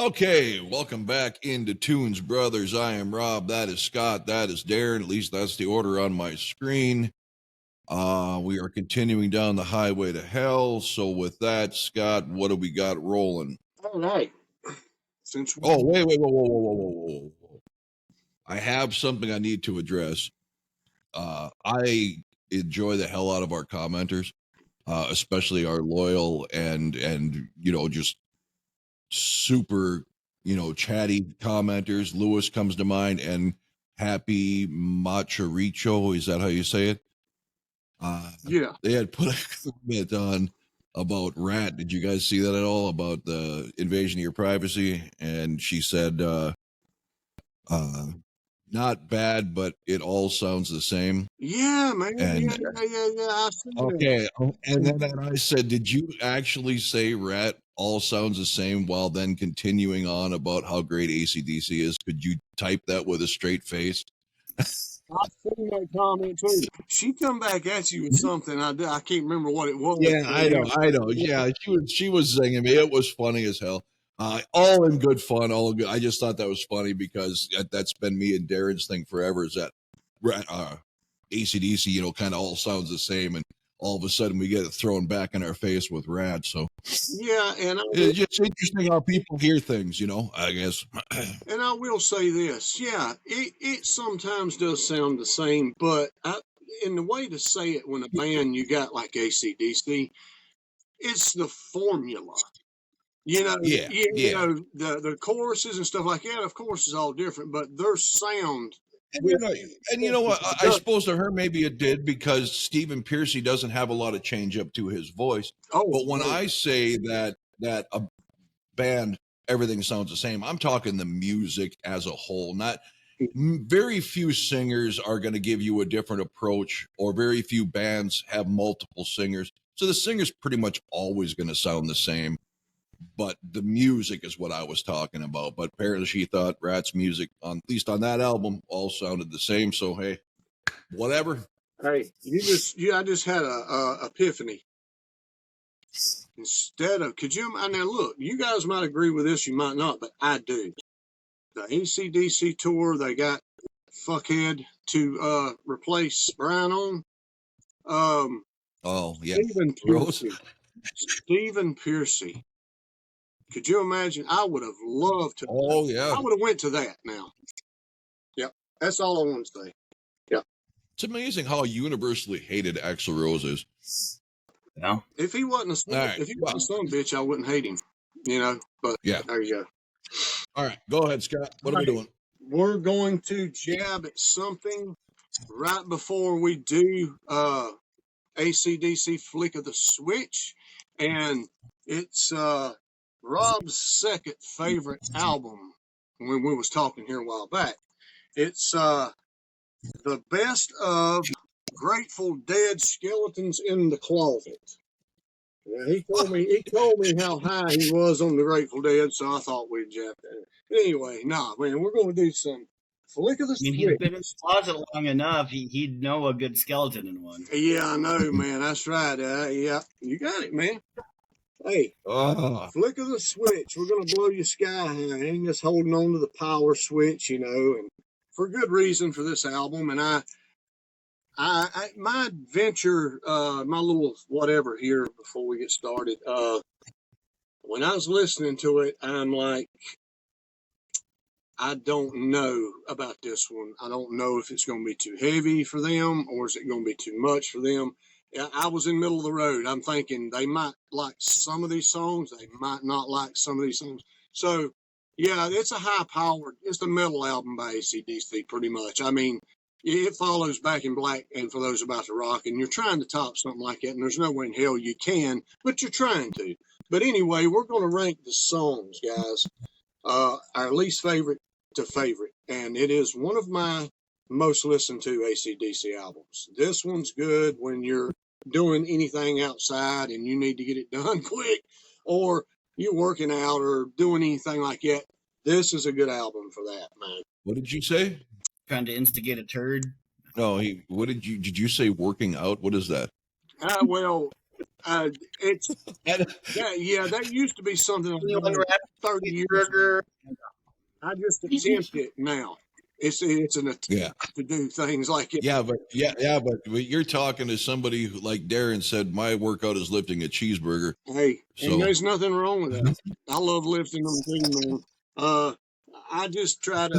Okay, welcome back into Tunes Brothers. I am Rob. That is Scott. That is Darren. At least that's the order on my screen. We are continuing down the highway to hell. So with that, Scott, what do we got rolling? All right. Since Oh, wait, whoa. I have something I need to address. I enjoy the hell out of our commenters, especially our loyal and just super chatty commenters. Lewis comes to mind, and Happy Macharicho, is that how you say it? yeah, They had put a comment on about Rat. Did you guys see that at all, about the invasion of your privacy? And she said not bad, but it all sounds the same. yeah, man, And yeah. I see that. okay, and then I said, did you actually say Rat all sounds the same, while then continuing on about how great AC/DC is? Could you type that with a straight face? I've seen that comment too. She come back at you with something. I can't remember what it was. Yeah, I know. Yeah, she was singing me. It was funny as hell. All in good fun. All good. I just thought that was funny because that's been me and Darren's thing forever. Is that AC/DC, kind of all sounds the same, and all of a sudden we get it thrown back in our face with Rad. So Yeah, and it's just interesting how people hear things, I guess. and I will say this. Yeah, it sometimes does sound the same, but in the way to say it, when a band you got like AC/DC, it's the formula. Yeah. The choruses and stuff like that, of course, is all different, but their sound. And you know what? I suppose to her maybe it did, because Stephen Pearcy doesn't have a lot of change up to his voice. But when I say that a band, everything sounds the same, I'm talking the music as a whole. Not very few singers are going to give you a different approach, or very few bands have multiple singers. So the singer's pretty much always going to sound the same. But the music is what I was talking about. But apparently she thought Rat's music, at least on that album, all sounded the same. So, hey, whatever. Hey, I just had a epiphany. Instead of, now look, you guys might agree with this, you might not, but I do. The AC/DC tour, they got Fuckhead to replace Brian on. Oh, yeah. Stephen Pearcy. Could you imagine? I would have loved to. Oh, yeah. I would have went to that now. Yep. That's all I want to say. Yep. It's amazing how universally hated Axl Rose is. No. If he wasn't a son bitch, I wouldn't hate him. But yeah. There you go. All right. Go ahead, Scott. What are we doing? We're going to jab at something right before we do AC/DC Flick of the Switch. And it's Rob's second favorite album when we was talking here a while back. It's the best of Grateful Dead Skeletons in the Closet. Yeah, he told me how high he was on the Grateful Dead, so I thought we'd jab that. Anyway, man, we're going to do some Flick of the Switch. He's been in the closet long enough. He'd know a good skeleton in one. Yeah, I know, man. That's right. Yeah, you got it, man. Hey, Flick of the Switch. We're going to blow you sky high. Ain't just holding on to the power switch, and for good reason for this album. And my adventure, my little whatever here before we get started, when I was listening to it, I'm like, I don't know about this one. I don't know if it's going to be too heavy for them, or is it going to be too much for them. I was in the middle of the road. I'm thinking they might like some of these songs. They might not like some of these songs. So, yeah, it's a high-powered, it's the metal album by AC/DC, pretty much. I mean, it follows Back in Black and For Those About to Rock, and you're trying to top something like that, and there's no way in hell you can, but you're trying to. But anyway, we're going to rank the songs, guys, our least favorite to favorite, and it is one of my most listened to AC/DC albums. This one's good when you're doing anything outside and you need to get it done quick, or you're working out or doing anything like that. This is a good album for that, man. What did you say? Trying to instigate a turd. No, did you say working out? What is that? Well, It's that used to be something I've done 30 years ago. I just attempt it now. It's an attempt to do things like it. Yeah, but you're talking to somebody who, like Darren said, my workout is lifting a cheeseburger. Hey, and there's nothing wrong with that. I love lifting them too, man. I just try,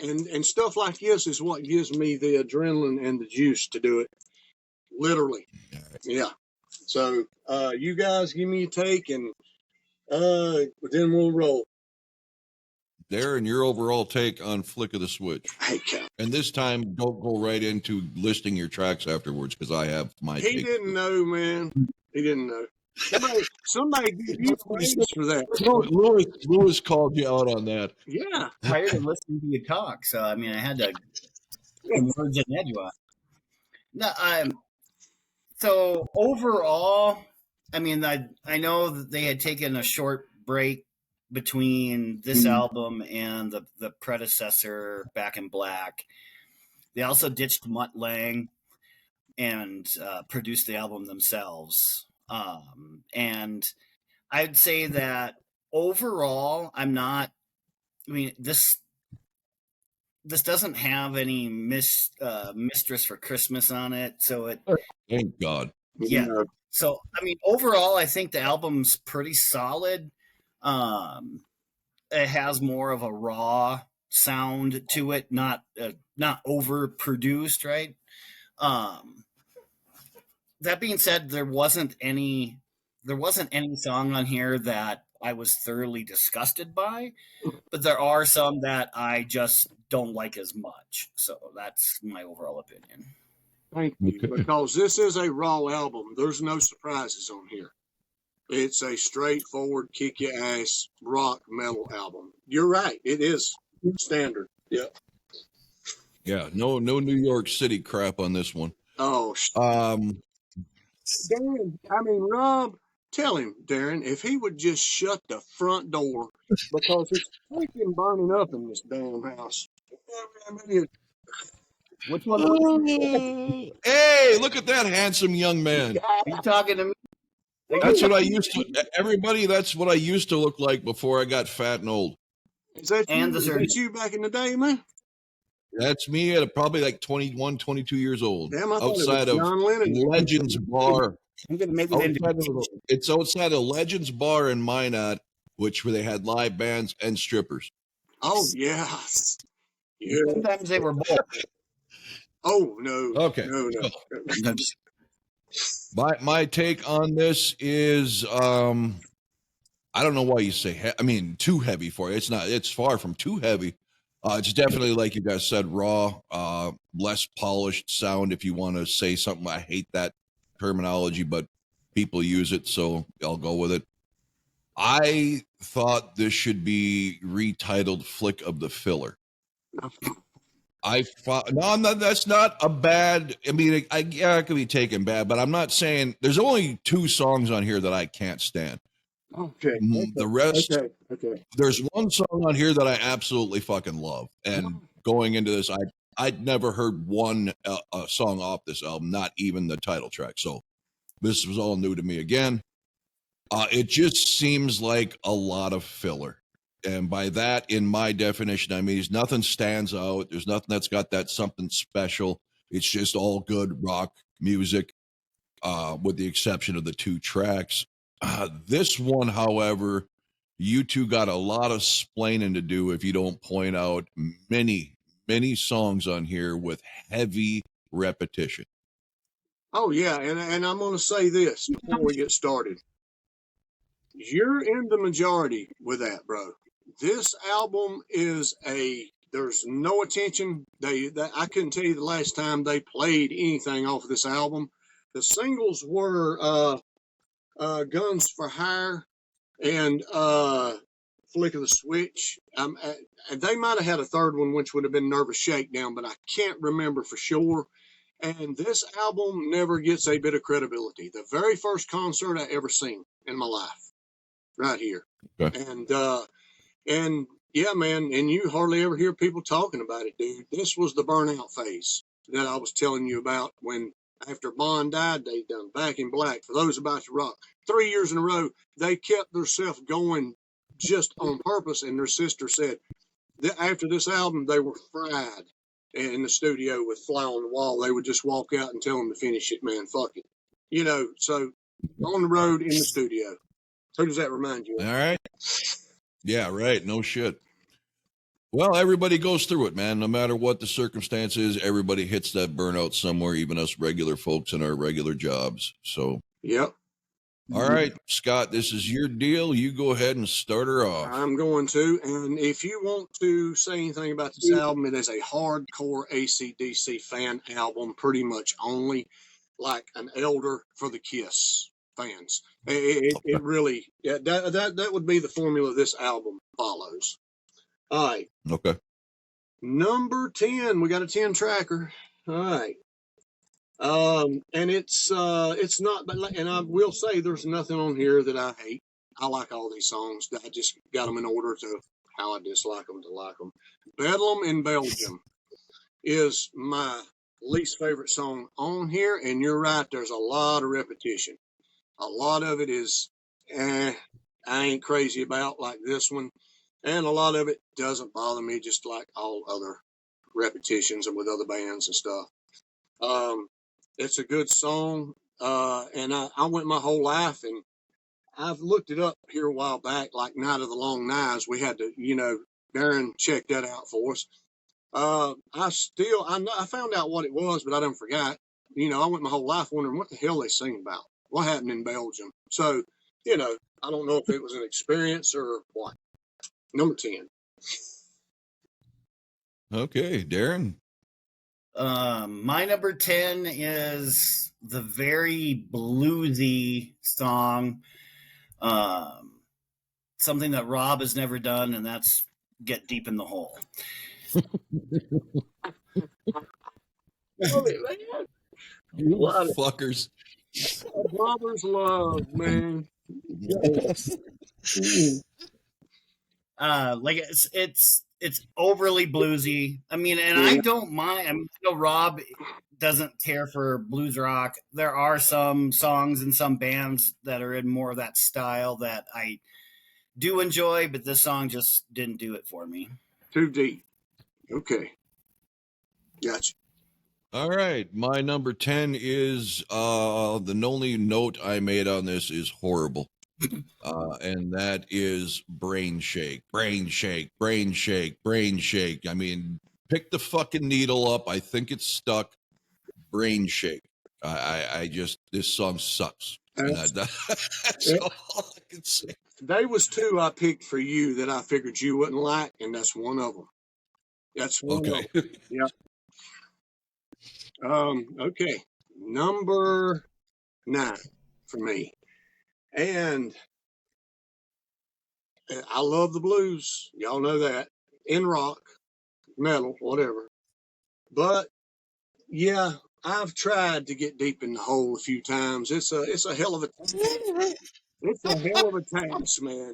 and stuff like this is what gives me the adrenaline and the juice to do it. Literally, yeah. So, you guys give me a take, and then we'll roll. Darren, your overall take on Flick of the Switch. Hey, Cal. And this time, don't go right into listing your tracks afterwards, because I have my take. He didn't know, man. He didn't know. Somebody give you praise for that. Lewis called you out on that. Yeah. Tired of listening to you talk, so I mean, I had to words in edgewise. No, so overall, I mean, I know that they had taken a short break between this album and the predecessor, Back in Black. They also ditched Mutt Lange and produced the album themselves. And I'd say that overall, this doesn't have any Mistress for Christmas on it. So it, thank God. Yeah. So, I mean, overall, I think the album's pretty solid. It has more of a raw sound to it, not overproduced, right? That being said, there wasn't any song on here that I was thoroughly disgusted by, but there are some that I just don't like as much. So that's my overall opinion. Thank you, because this is a raw album. There's no surprises on here. It's a straightforward, kick your ass rock metal album. You're right. It is standard. Yeah. Yeah. No New York City crap on this one. Oh. Darren, Rob, tell him, Darren, if he would just shut the front door, because it's freaking burning up in this damn house. Which one? Hey, look at that handsome young man. Are you talking to me? That's what I used to. Everybody, that's what I used to look like before I got fat and old. Is that you back in the day, man? That's me at probably like 21, 22 years old. Damn, outside of Legends Bar. I'm gonna make it it's outside of Legends Bar in Minot, which where they had live bands and strippers. Oh yeah. Sometimes they were both. Oh no. Okay. No. My take on this is I don't know why you say too heavy for it. It's far from too heavy. It's definitely, like you guys said, raw, less polished sound, if you want to say something. I hate that terminology, but people use it, so I'll go with it. I thought this should be retitled Flick of the Filler. That's not a bad. I mean, it could be taken bad, but I'm not saying there's only 2 songs on here that I can't stand. Okay. The rest, okay. There's one song on here that I absolutely fucking love, and going into this, I'd never heard one song off this album, not even the title track. So this was all new to me again. It just seems like a lot of filler. And by that, in my definition, I mean, nothing stands out. There's nothing that's got that something special. It's just all good rock music, with the exception of the 2 tracks. This one, however, you two got a lot of splaining to do if you don't point out many, many songs on here with heavy repetition. Oh, yeah, and I'm going to say this before we get started. You're in the majority with that, bro. This album is there's no attention. I couldn't tell you the last time they played anything off of this album. The singles were Guns for Hire and Flick of the Switch. They might have had a third one, which would have been Nervous Shakedown, but I can't remember for sure. And this album never gets a bit of credibility. The very first concert I ever seen in my life, right here. Okay. And yeah, man, and you hardly ever hear people talking about it, dude. This was the burnout phase that I was telling you about when After Bond died, they done Back in Black, For Those About to Rock. 3 years in a row, they kept themselves going just on purpose. And their sister said that after this album, they were fried in the studio with Fly on the Wall. They would just walk out and tell them to finish it, man. Fuck it. You know, so on the road, in the studio. Who does that remind you of? All right. Yeah, right. No shit. Well, everybody goes through it, man. No matter what the circumstance is, everybody hits that burnout somewhere, even us regular folks in our regular jobs. So, yep. All right, Scott, this is your deal. You go ahead and start her off. I'm going to. And if you want to say anything about this album, it is a hardcore AC/DC fan album, pretty much only, like an elder for the Kiss fans. It really, yeah, that would be the formula this album follows. All right. Okay. Number 10, we got a 10 tracker. All right. And it's not, and I will say there's nothing on here that I hate. I like all these songs. I just got them in order to how I dislike them to like them. Bedlam in Belgium is my least favorite song on here. And you're right. There's a lot of repetition. A lot of it is, I ain't crazy about like this one. And a lot of it doesn't bother me, just like all other repetitions and with other bands and stuff. It's a good song. And I went my whole life, and I've looked it up here a while back, like Night of the Long Knives. We had to, Darren checked that out for us. I found out what it was, but I done forgot. I went my whole life wondering what the hell they sing about. What happened in Belgium? So, I don't know if it was an experience or what. Number 10. Okay, Darren. My number 10 is the very bluesy song, something that Rob has never done, and that's Get Deep in the Hole. Fuckers. Brothers love, man. Like it's overly bluesy. I mean, and I don't mind. I mean, I know Rob doesn't care for blues rock. There are some songs and some bands that are in more of that style that I do enjoy, but this song just didn't do it for me. Too deep. Okay. Gotcha. All right. My number 10 is the only note I made on this is horrible. And that is Brain Shake. Brain Shake, Brain Shake, Brain Shake. I mean, pick the fucking needle up. I think it's stuck. Brain Shake. I just, this song sucks. That's all I can say. There was 2 I picked for you that I figured you wouldn't like, and that's one of them. That's one of them. Yep. Okay. Number 9 for me. And I love the blues. Y'all know that. In rock, metal, whatever. But yeah, I've tried to get deep in the hole a few times. It's a hell of a it's a hell of a task, man.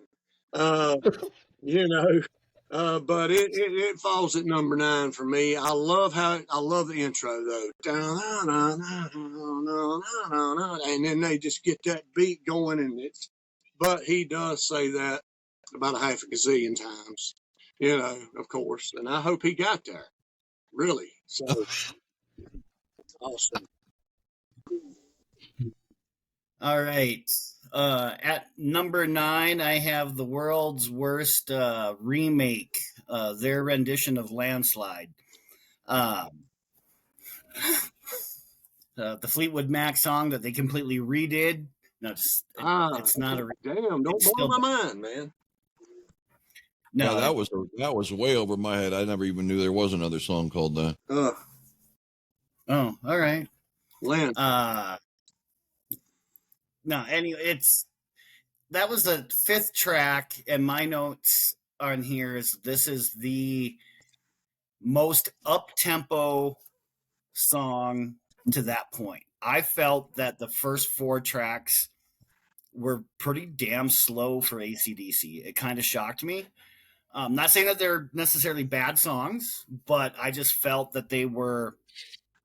But it falls at number 9 for me. I love the intro though. And then they just get that beat going, and but he does say that about a half a gazillion times, of course. And I hope he got there. Really. So awesome. All right. At number 9, I have the World's Worst remake, their rendition of Landslide. The Fleetwood Mac song that they completely redid. No, it's not a. Damn! Don't blow my mind, man. No, that was way over my head. I never even knew there was another song called that. Oh, all right. Land. No, anyway, that was the 5th track, and my notes on here is this is the most up-tempo song to that point. I felt that the first 4 tracks were pretty damn slow for AC/DC. It kind of shocked me. Not saying that they're necessarily bad songs, but I just felt that they were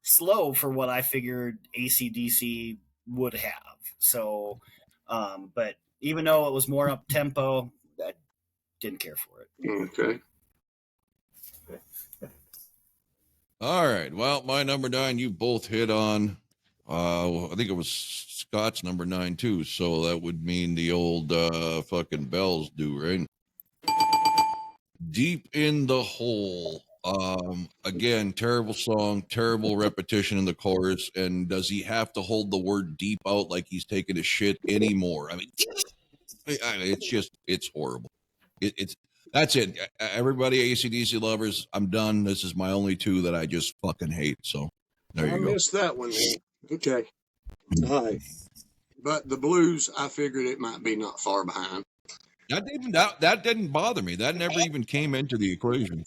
slow for what I figured AC/DC would have. So, but even though it was more up tempo, I didn't care for it. Okay. All right. Well, my number 9, you both hit on. I think it was Scott's number 9 too. So that would mean the old fucking bells do, right? Deep in the Hole. Again, terrible song, terrible repetition in the chorus. And does he have to hold the word deep out like he's taking a shit anymore? I mean, it's horrible. That's it. Everybody, AC/DC lovers, I'm done. This is my only 2 that I just fucking hate. So there you go. I missed that one. Okay. All right. But the blues, I figured it might be not far behind. That didn't bother me. That never even came into the equation.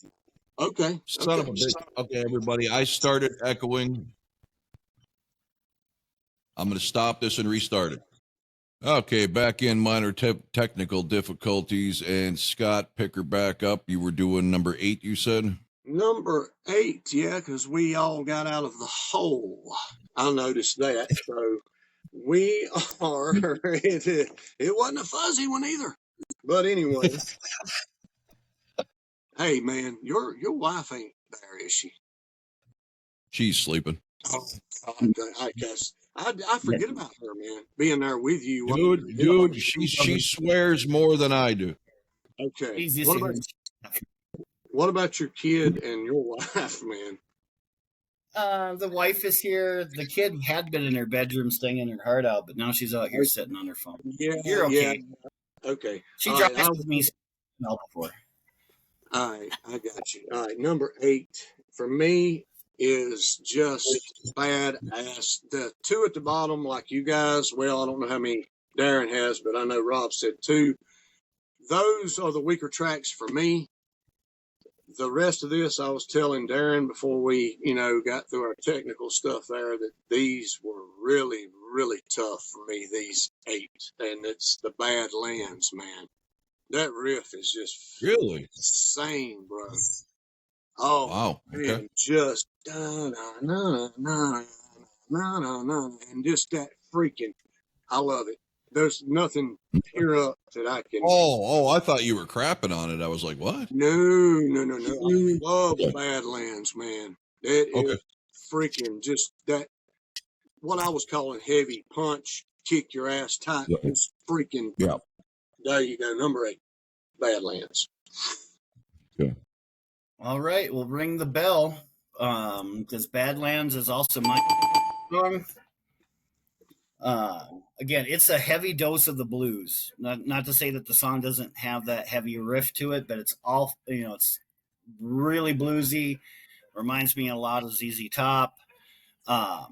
Okay. Son of a bitch. Okay, everybody. I started echoing. I'm going to stop this and restart it. Okay, back in minor technical difficulties, and Scott, pick her back up. You were doing number 8, you said? Number 8, yeah, because we all got out of the hole. I noticed that. So we are, it wasn't a fuzzy one either. But anyway, hey, man, your wife ain't there, is she? She's sleeping. Oh, God, I guess. I forget about her, man. Being there with you. Dude, she swears more than I do. Okay. What about your kid and your wife, man? The wife is here. The kid had been in her bedroom singing her heart out, but now she's out here sitting on her phone. Yeah. You're okay. Yeah. Okay. She drives with me before. All right. I got you. All right. Number 8 for me is just badass. The 2 at the bottom, like you guys, well, I don't know how many Darren has, but I know Rob said 2. Those are the weaker tracks for me. The rest of this, I was telling Darren before we, got through our technical stuff there, that these were really, really tough for me, these 8. And it's the Badlands, man. That riff is just really insane, bro. Oh, wow. Okay. Man, just na-na-na-na-na-na-na, and just that freaking, I love it. There's nothing here up that I can. Oh, I thought you were crapping on it. I was like, what? No. I love Badlands, man. It is freaking just that, what I was calling heavy punch, kick your ass tight. It's freaking. Yeah. There you go. Number 8, Badlands. Okay. All right, we'll ring the bell. Because Badlands is also my song. Again, it's a heavy dose of the blues. Not to say that the song doesn't have that heavy riff to it, but it's all, it's really bluesy. Reminds me a lot of ZZ Top. Like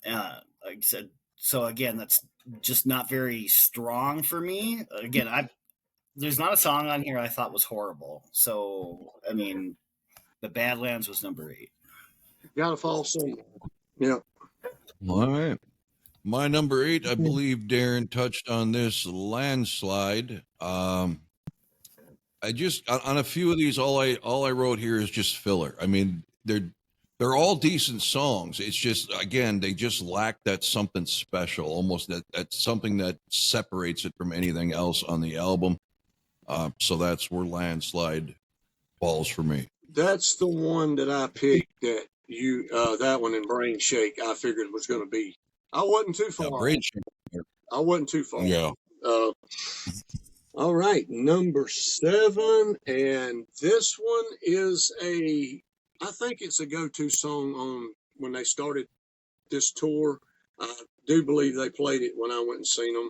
I said, so again, that's just not very strong for me. Again, there's not a song on here I thought was horrible. So, I mean, the Badlands was number 8. Gotta fall somewhere. Yeah. All right. My number 8, I believe Darren touched on this, Landslide. I just, on a few of these, all I wrote here is just filler. I mean, they're all decent songs. It's just, again, they just lack that something special, almost that something that separates it from anything else on the album. So that's where Landslide falls for me. That's the one that I picked that that one in Brain Shake I figured was going to be. I wasn't too far. Brain Shake. I wasn't too far. Yeah. All right, number 7, and this one is I think it's a go-to song on when they started this tour. I do believe they played it when I went and seen them.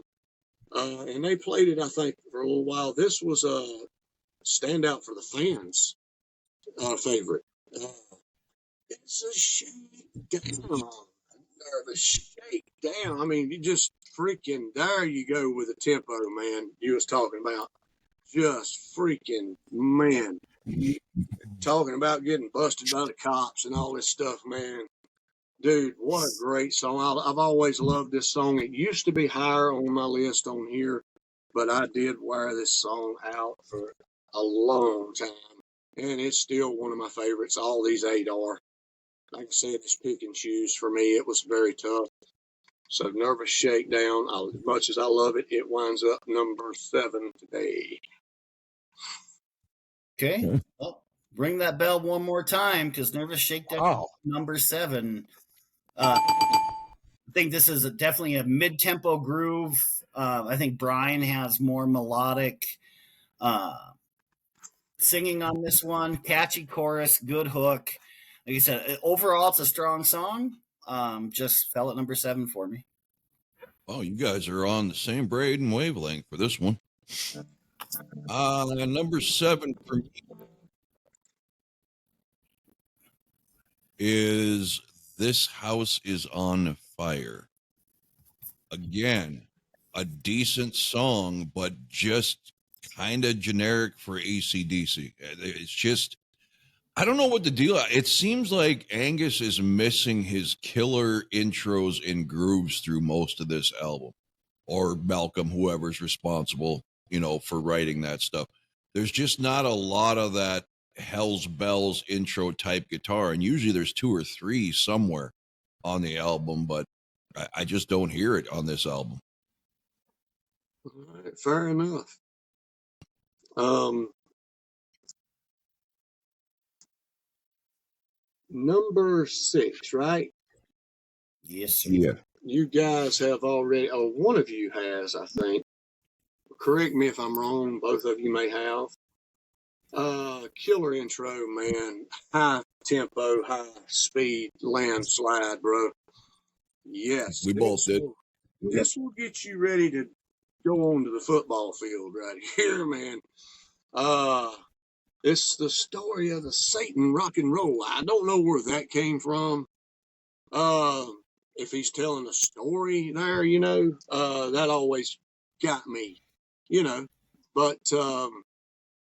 And they played it, I think, for a little while. This was a standout for the fans favorite. It's a shakedown. Nervous shakedown. I mean, you just freaking, there you go with the tempo, man, you was talking about. Just freaking, man. Talking about getting busted by the cops and all this stuff, man. Dude, what a great song. I've always loved this song. It used to be higher on my list on here, but I did wear this song out for a long time. And it's still one of my favorites. All these 8 are. like I said, it's pick and choose for me. It was very tough. So Nervous Shakedown, as much as I love it, it winds up number 7 today. Okay. Well, ring that bell one more time, because Nervous Shakedown number 7. I think this is definitely a mid-tempo groove. I think Brian has more melodic singing on this one. Catchy chorus, good hook. Like you said, overall, it's a strong song. Just fell at number 7 for me. Oh, you guys are on the same Braden wavelength for this one. Number 7 for me is This House Is on Fire. Again, a decent song, but just kind of generic for AC/DC. It's just, I don't know what the deal is. It seems like Angus is missing his killer intros and grooves through most of this album, or Malcolm, whoever's responsible, for writing that stuff. There's just not a lot of that Hell's Bells intro type guitar. And usually there's 2 or 3 somewhere on the album, but I just don't hear it on this album. All right, fair enough. Number 6, right? Yes, sir. Yeah. You guys have already, one of you has, I think. Correct me if I'm wrong, both of you may have. Killer intro, man. High tempo, high speed, landslide, bro. Yes. We both did. This will get you ready to go on to the football field right here, man. It's the story of the Satan rock and roll. I don't know where that came from. If he's telling a story there, that always got me, but,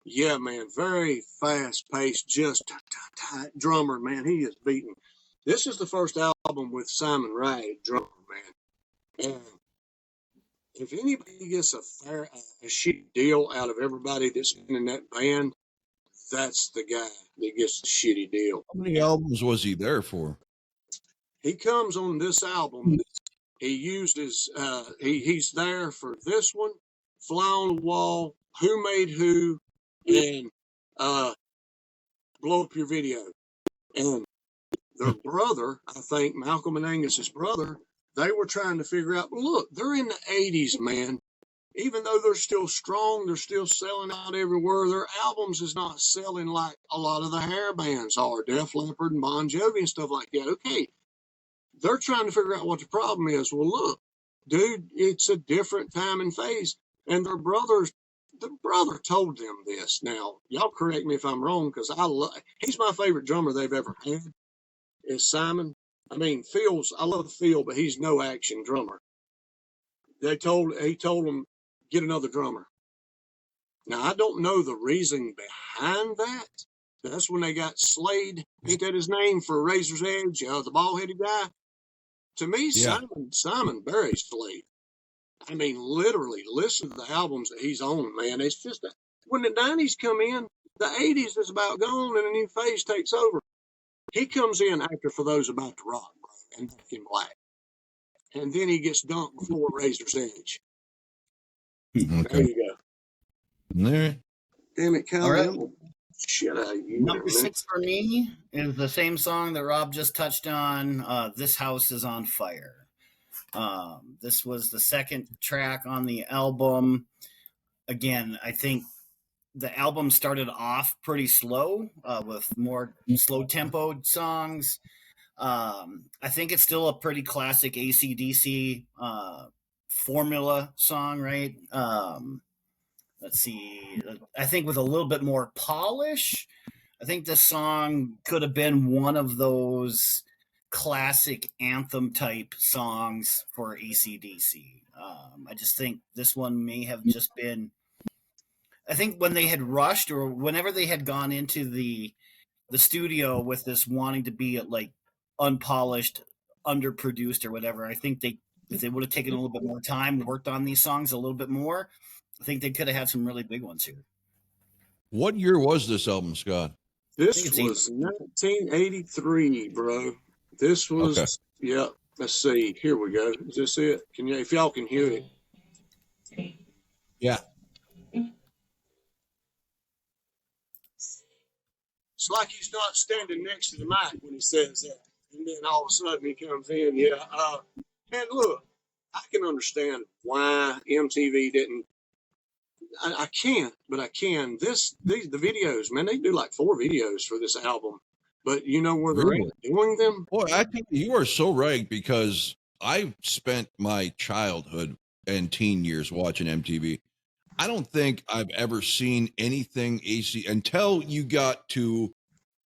yeah, man, very fast paced, just tight drummer, man. He is beating. This is the first album with Simon Wright, drummer, man. And if anybody gets a shitty deal out of everybody that's in that band, that's the guy that gets the shitty deal. How many albums was he there for? He comes on this album. He used his, he's there for this one, Fly on the Wall, Who Made Who, and Blow Up Your Video. And their brother, I think, Malcolm and Angus's brother, they were trying to figure out, look, they're in the 80s, man. Even though they're still strong, they're still selling out everywhere. Their albums is not selling like a lot of the hair bands are, Def Leppard and Bon Jovi and stuff like that. Okay, they're trying to figure out what the problem is. Well, look, dude, it's a different time and phase. And the brother told them this. Now, y'all correct me if I'm wrong, because he's my favorite drummer they've ever had, is Simon. I mean, I love Phil, but he's no action drummer. He told them, get another drummer. Now, I don't know the reason behind that. That's when they got Slade, ain't that his name, for Razor's Edge, the bald-headed guy? To me, yeah. Simon buries Slade. I mean, literally, listen to the albums that he's on, man. It's just when the 90s come in, the 80s is about gone and a new phase takes over. He comes in after For Those About to Rock, bro, and Back in Black. And then he gets dumped before Razor's Edge. Okay. There you go. All right. Damn it, Kyle. Right. Shit out of you. Number 6 for me is the same song that Rob just touched on. This House Is on Fire. This was the second track on the album. Again, I think the album started off pretty slow with more slow tempoed songs. I think it's still a pretty classic AC/DC formula song, right? Let's see. I think with a little bit more polish, I think this song could have been one of those classic anthem type songs for AC/DC. I just think this one may have just been, I think when they had rushed or whenever they had gone into the studio with this wanting to be like unpolished, underproduced or whatever, I think if they would have taken a little bit more time, worked on these songs a little bit more, I think they could have had some really big ones here. What year was this album, Scott? This was 1983, bro. This was, Okay. yeah. Let's see. Here we go. Is this it? Can you, if y'all can hear it? Yeah. It's like he's not standing next to the mic when he says that. And then all of a sudden he comes in. Yeah. And look, I can understand why MTV didn't. I can't, but I can. The videos, man, they do like 4 videos for this album. But you know where they're Really? doing them? Boy, I think you are so right, because I spent my childhood and teen years watching MTV. I don't think I've ever seen anything AC until you got to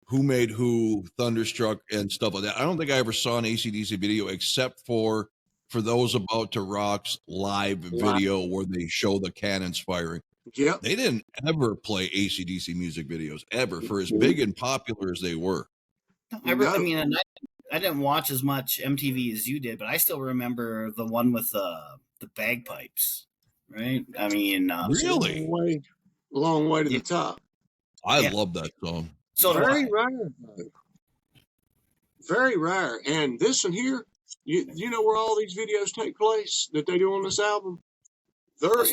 Who Made Who, Thunderstruck, and stuff like that. I don't think I ever saw an AC/DC video except for Those About to Rock's live video where they show the cannons firing. Yep. They didn't ever play AC/DC music videos ever, for as big and popular as they were. I mean, I didn't watch as much MTV as you did, but I still remember the one with the bagpipes, right? I mean, Really? Long way to the top. I love that song. So very rare. Very rare. And this one here, you know where all these videos take place that they do on this album? They're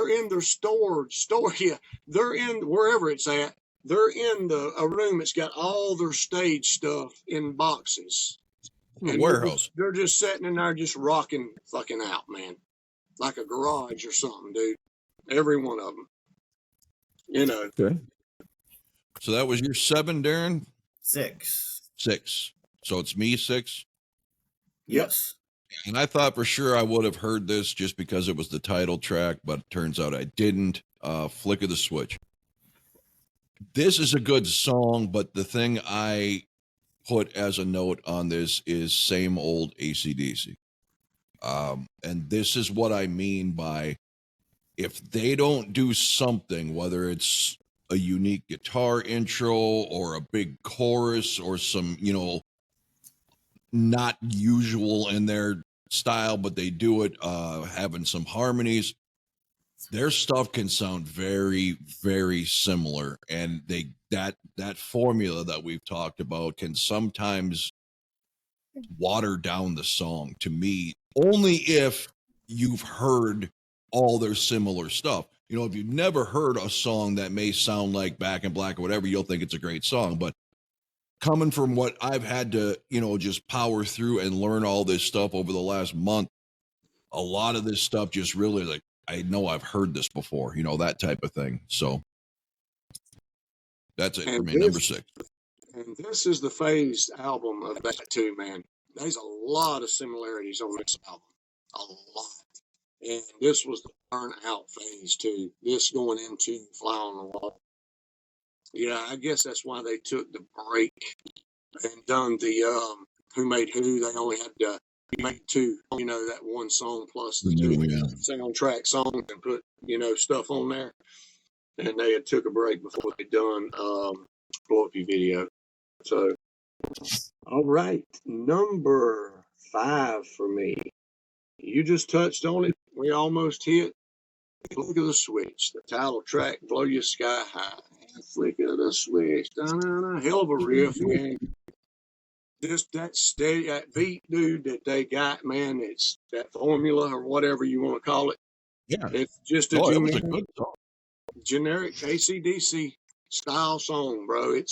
in their storage. Yeah, they're in wherever it's at. They're in a room that's got all their stage stuff in boxes. In a warehouse. They're just sitting in there just rocking fucking out, man. Like a garage or something, dude. Every one of them. You know. Okay. So that was your 7, Darren? 6. 6. So it's me 6? Yes. And I thought for sure I would have heard this just because it was the title track, but it turns out I didn't. Flick of the Switch. This is a good song, but the thing I put as a note on this is same old AC/DC. And this is what I mean by, if they don't do something, whether it's a unique guitar intro or a big chorus or some, not usual in their style, but they do it, having some harmonies, their stuff can sound very, very similar. And that formula that we've talked about can sometimes water down the song, to me, only if you've heard all their similar stuff. If you've never heard a song that may sound like Back in Black or whatever, you'll think it's a great song. But coming from what I've had to, just power through and learn all this stuff over the last month, a lot of this stuff just really, like, I know I've heard this before, that type of thing. So that's it for me, number 6. And this is the phased album of that too, man. There's a lot of similarities on this album. A lot. And this was the burn out phase too. This going into Fly on the Wall. Yeah, I guess that's why they took the break and done the Who Made Who. They only had to make 2, that one song plus the 2 soundtrack songs and put, stuff on there. And they had took a break before they done Blow Up Your Video. So, all right, number 5 for me. You just touched on it. We almost hit. Flick of the Switch, the title track, Blow Your Sky High. Flick of the Switch. Da-na-na. Hell of a riff, man. Just that steady, that beat, dude, that they got, man. It's that formula or whatever you want to call it. Yeah. It's just a generic AC/DC style song, bro.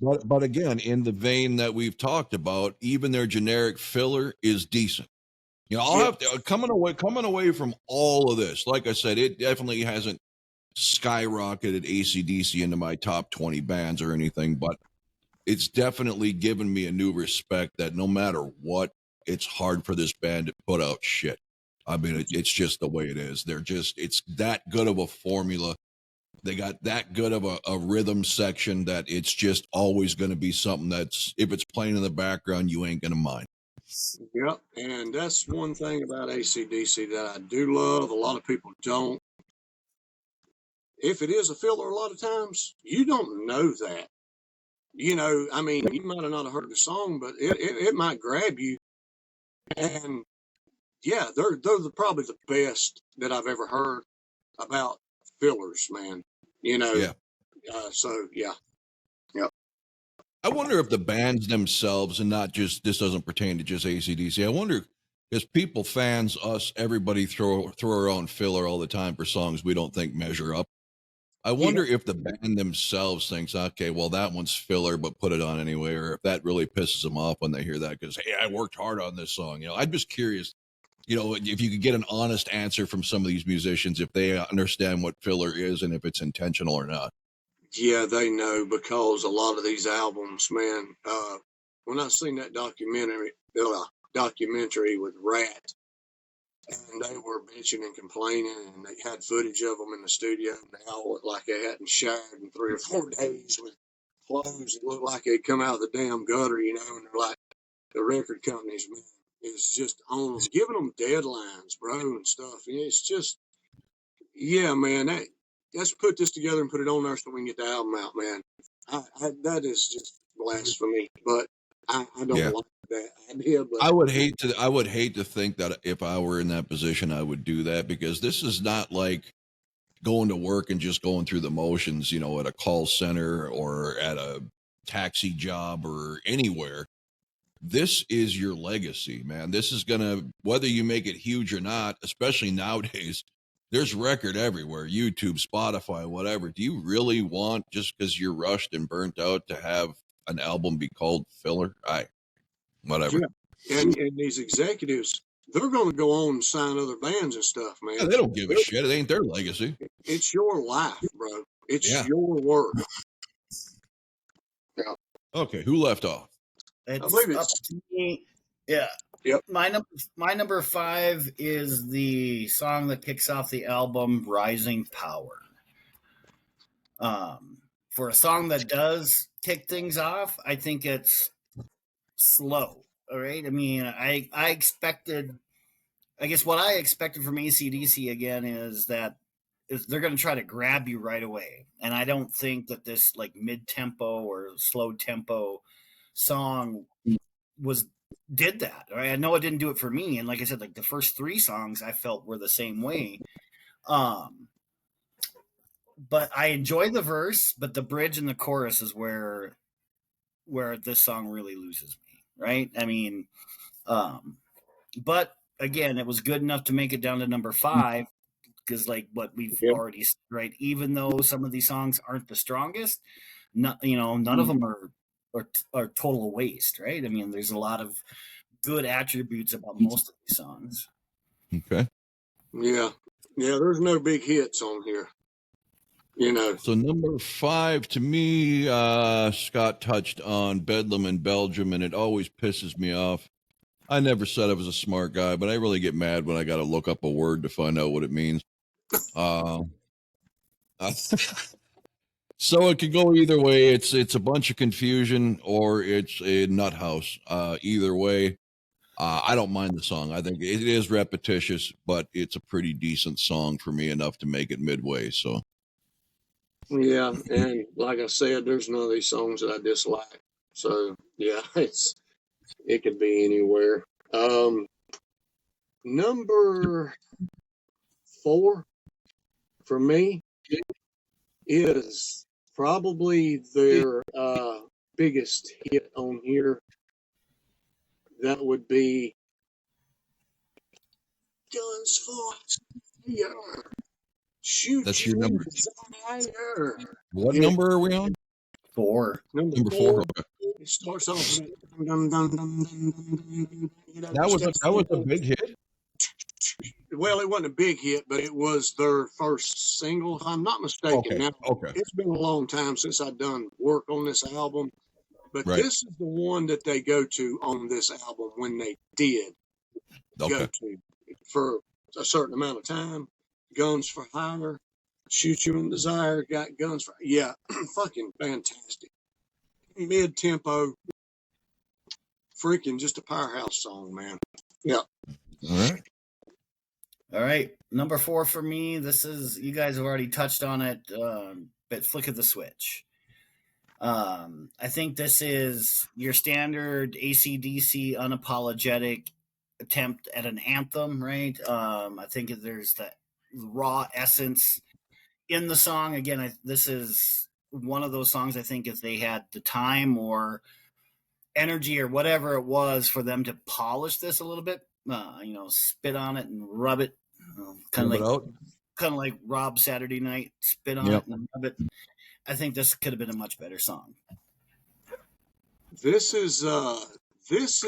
But again, in the vein that we've talked about, even their generic filler is decent. I'll have to coming away from all of this. Like I said, it definitely hasn't skyrocketed AC/DC into my top 20 bands or anything, but it's definitely given me a new respect that no matter what, it's hard for this band to put out shit. I mean, it's just the way it is. It's that good of a formula. They got that good of a rhythm section that it's just always going to be something that's, if it's playing in the background, you ain't going to mind. Yep. And that's one thing about AC/DC that I do love. A lot of people don't. If it is a filler, a lot of times you don't know that. I mean, you might have not heard the song, but it might grab you. And yeah, they're probably the best that I've ever heard about fillers, man. So yeah. I wonder if the bands themselves, and not just, this doesn't pertain to just AC/DC. I wonder, because people, fans, us, everybody throw our own filler all the time for songs we don't think measure up. I wonder if the band themselves thinks, okay, well, that one's filler, but put it on anyway, or if that really pisses them off when they hear that because, hey, I worked hard on this song. You know, I'm just curious, you know, if you could get an honest answer from some of these musicians, if they understand what filler is and if it's intentional or not. Yeah, they know, because a lot of these albums, man, when I seen that documentary with Rat, and they were bitching and complaining, and they had footage of them in the studio, and they all looked like they hadn't showered in 3 or 4 days with clothes that looked like they'd come out of the damn gutter, you know, and they're like, the record companies, man, is just on them, giving them deadlines, bro, and stuff. And it's just, yeah, man, let's put this together and put it on there so we can get the album out, man. That is just blasphemy, but I don't like that idea. But I would hate to think that if I were in that position, I would do that, because this is not like going to work and just going through the motions, you know, at a call center or at a taxi job or anywhere. This is your legacy, man. This is gonna, whether you make it huge or not, especially nowadays, there's record everywhere, YouTube, Spotify, whatever. Do you really want, just because you're rushed and burnt out, to have an album be called filler? Whatever. Yeah. And these executives, they're going to go on and sign other bands and stuff, man. Yeah, they don't give a shit. It ain't their legacy. It's your life, bro. It's your work. Yeah. Okay, who left off? I believe it's up to me. Yeah. Yep. My number 5 is the song that kicks off the album, Rising Power. For a song that does kick things off, I think it's slow. All right. I mean, I expected, I guess what I expected from AC/DC again is that they're going to try to grab you right away. And I don't think that this like mid-tempo or slow tempo song did that. Right? I know it didn't do it for me. And like I said, like the first 3 songs I felt were the same way. But I enjoy the verse, but the bridge and the chorus is where this song really loses me. Right. I mean, but again, it was good enough to make it down to number 5, because like what we've already said, right, even though some of these songs aren't the strongest, none of them are total waste, right? I mean, there's a lot of good attributes about most of these songs. Okay. Yeah, there's no big hits on here, you know. So number 5 to me, Scott touched on Bedlam in Belgium, and it always pisses me off. I never said I was a smart guy, but I really get mad when I got to look up a word to find out what it means. So it could go either way. It's a bunch of confusion, or it's a nut house. Either way, I don't mind the song. I think it is repetitious, but it's a pretty decent song for me, enough to make it midway. So yeah, and like I said, there's none of these songs that I dislike. So yeah, it could be anywhere. Number 4 for me is probably their biggest hit on here. That would be Guns for Fire. Shoot. That's your number. Desire. What number are we on? 4. Number 4. Okay. It starts off with that was a big hit. Well, it wasn't a big hit, but it was their first single, if I'm not mistaken. Okay. Now, Okay. it's been a long time since I've done work on this album, but Right. this is the one that they go to on this album when they did go to for a certain amount of time. Guns for Hire, Shoot You in Desire, Got Guns for... Yeah, fucking fantastic. Mid-tempo, freaking just a powerhouse song, man. Yeah. All right. Number 4 for me, this is, you guys have already touched on it, but Flick of the Switch. I think this is your standard AC/DC unapologetic attempt at an anthem, right? I think there's the raw essence in the song. Again, this is one of those songs, I think, if they had the time or energy or whatever it was for them to polish this a little bit, spit on it and rub it, kind of like Rob Saturday Night, spit on it and rub it. I think this could have been a much better song. This is Kiss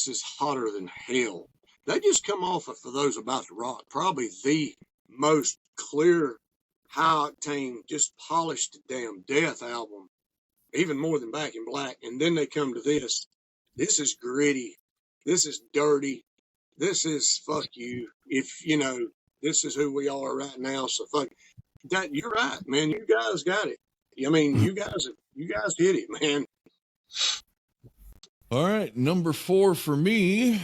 is Hotter Than Hell. They just come off of For Those About to Rock, probably the most clear, high octane, just polished damn death album, even more than Back in Black. And then they come to this. This is gritty. This is dirty. This is fuck you. If this is who we are right now. So fuck that. You're right, man. You guys got it. I mean, you guys hit it, man. All right, number 4 for me.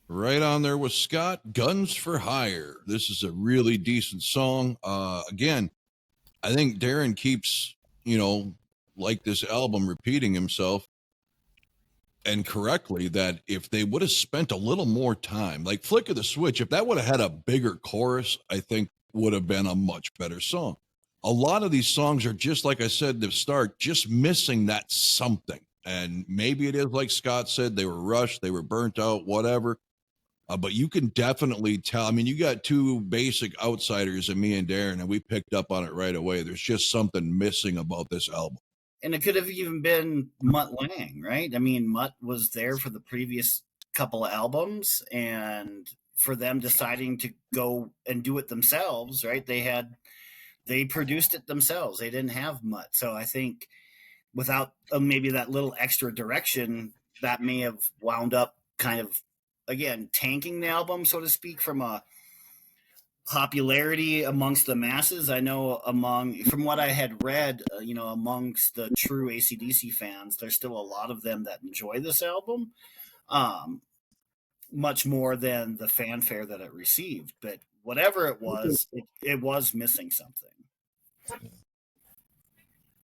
Right on there with Scott, Guns for Hire. This is a really decent song. Again, I think Darren keeps, like this album, repeating himself, and correctly, that if they would have spent a little more time, like Flick of the Switch, if that would have had a bigger chorus, I think would have been a much better song. A lot of these songs are just, like I said to start, just missing that something. And maybe it is like Scott said, they were rushed, they were burnt out, whatever. But you can definitely tell. I mean, you got two basic outsiders in me and Darren, and we picked up on it right away. There's just something missing about this album. And it could have even been Mutt Lange, right? I mean, Mutt was there for the previous couple of albums, and for them deciding to go and do it themselves, right? They produced it themselves. They didn't have Mutt. So I think without maybe that little extra direction, that may have wound up kind of, again, tanking the album, so to speak, from a popularity amongst the masses. I know from what I had read, amongst the true AC/DC fans, there's still a lot of them that enjoy this album, much more than the fanfare that it received. But whatever it was, it was missing something.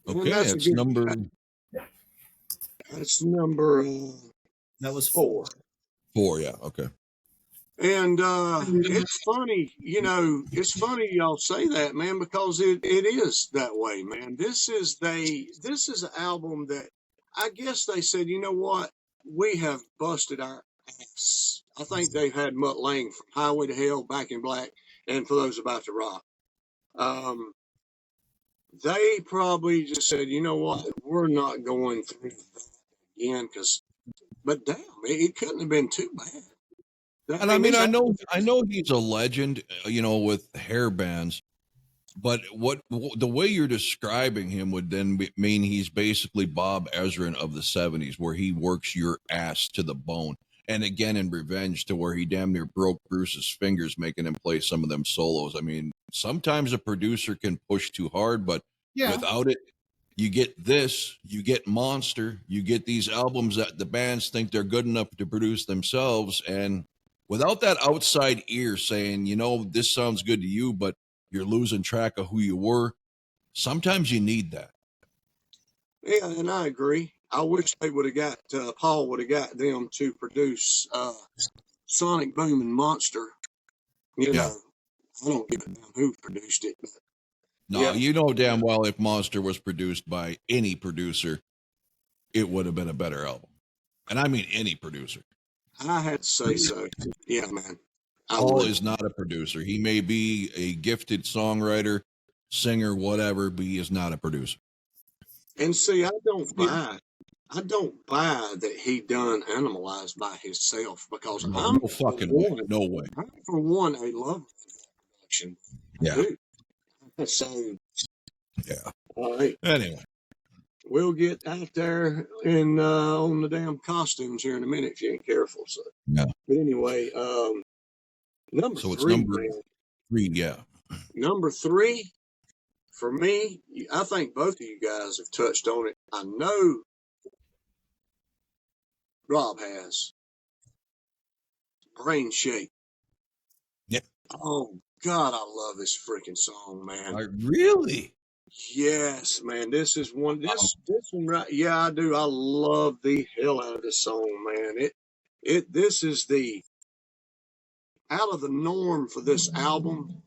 Okay, that's number. That's number. That was 4. 4, yeah, okay. And it's funny, it's funny y'all say that, man, because it is that way, man. This is an album that I guess they said, you know what, we have busted our ass. I think they've had Mutt Lange from Highway to Hell, Back in Black, and For Those About to Rock. They probably just said, you know what, we're not going through that again, but damn, it couldn't have been too bad. And I mean, I know he's a legend, with hair bands, but the way you're describing him would then mean he's basically Bob Ezrin of the 70s, where he works your ass to the bone. And again, in Revenge, to where he damn near broke Bruce's fingers making him play some of them solos. I mean, sometimes a producer can push too hard, but without it, you get this, you get Monster, you get these albums that the bands think they're good enough to produce themselves. And without that outside ear saying, this sounds good to you, but you're losing track of who you were, sometimes you need that. Yeah, and I agree. I wish they would have got, Paul would have got them to produce Sonic Boom and Monster. I don't give a damn who produced it. But, no, you know damn well if Monster was produced by any producer, it would have been a better album. And I mean any producer. I had to say so. Yeah, man. Paul is not a producer. He may be a gifted songwriter, singer, whatever, but he is not a producer. And see, I don't buy that he done Animalized by himself, because no fucking way. No way. I'm for one a love production. Yeah. Dude. So yeah. All right. Anyway. We'll get out there and on the damn costumes here in a minute if you ain't careful. So yeah. But anyway, number 3. So it's number 3, yeah. Number 3 for me. I think both of you guys have touched on it. I know Rob has. Brain Shake. Yeah. Oh God, I love this freaking song, man. Really? Yes, man. This is one. This one, right? Yeah, I do. I love the hell out of this song, man. This is the out of the norm for this album.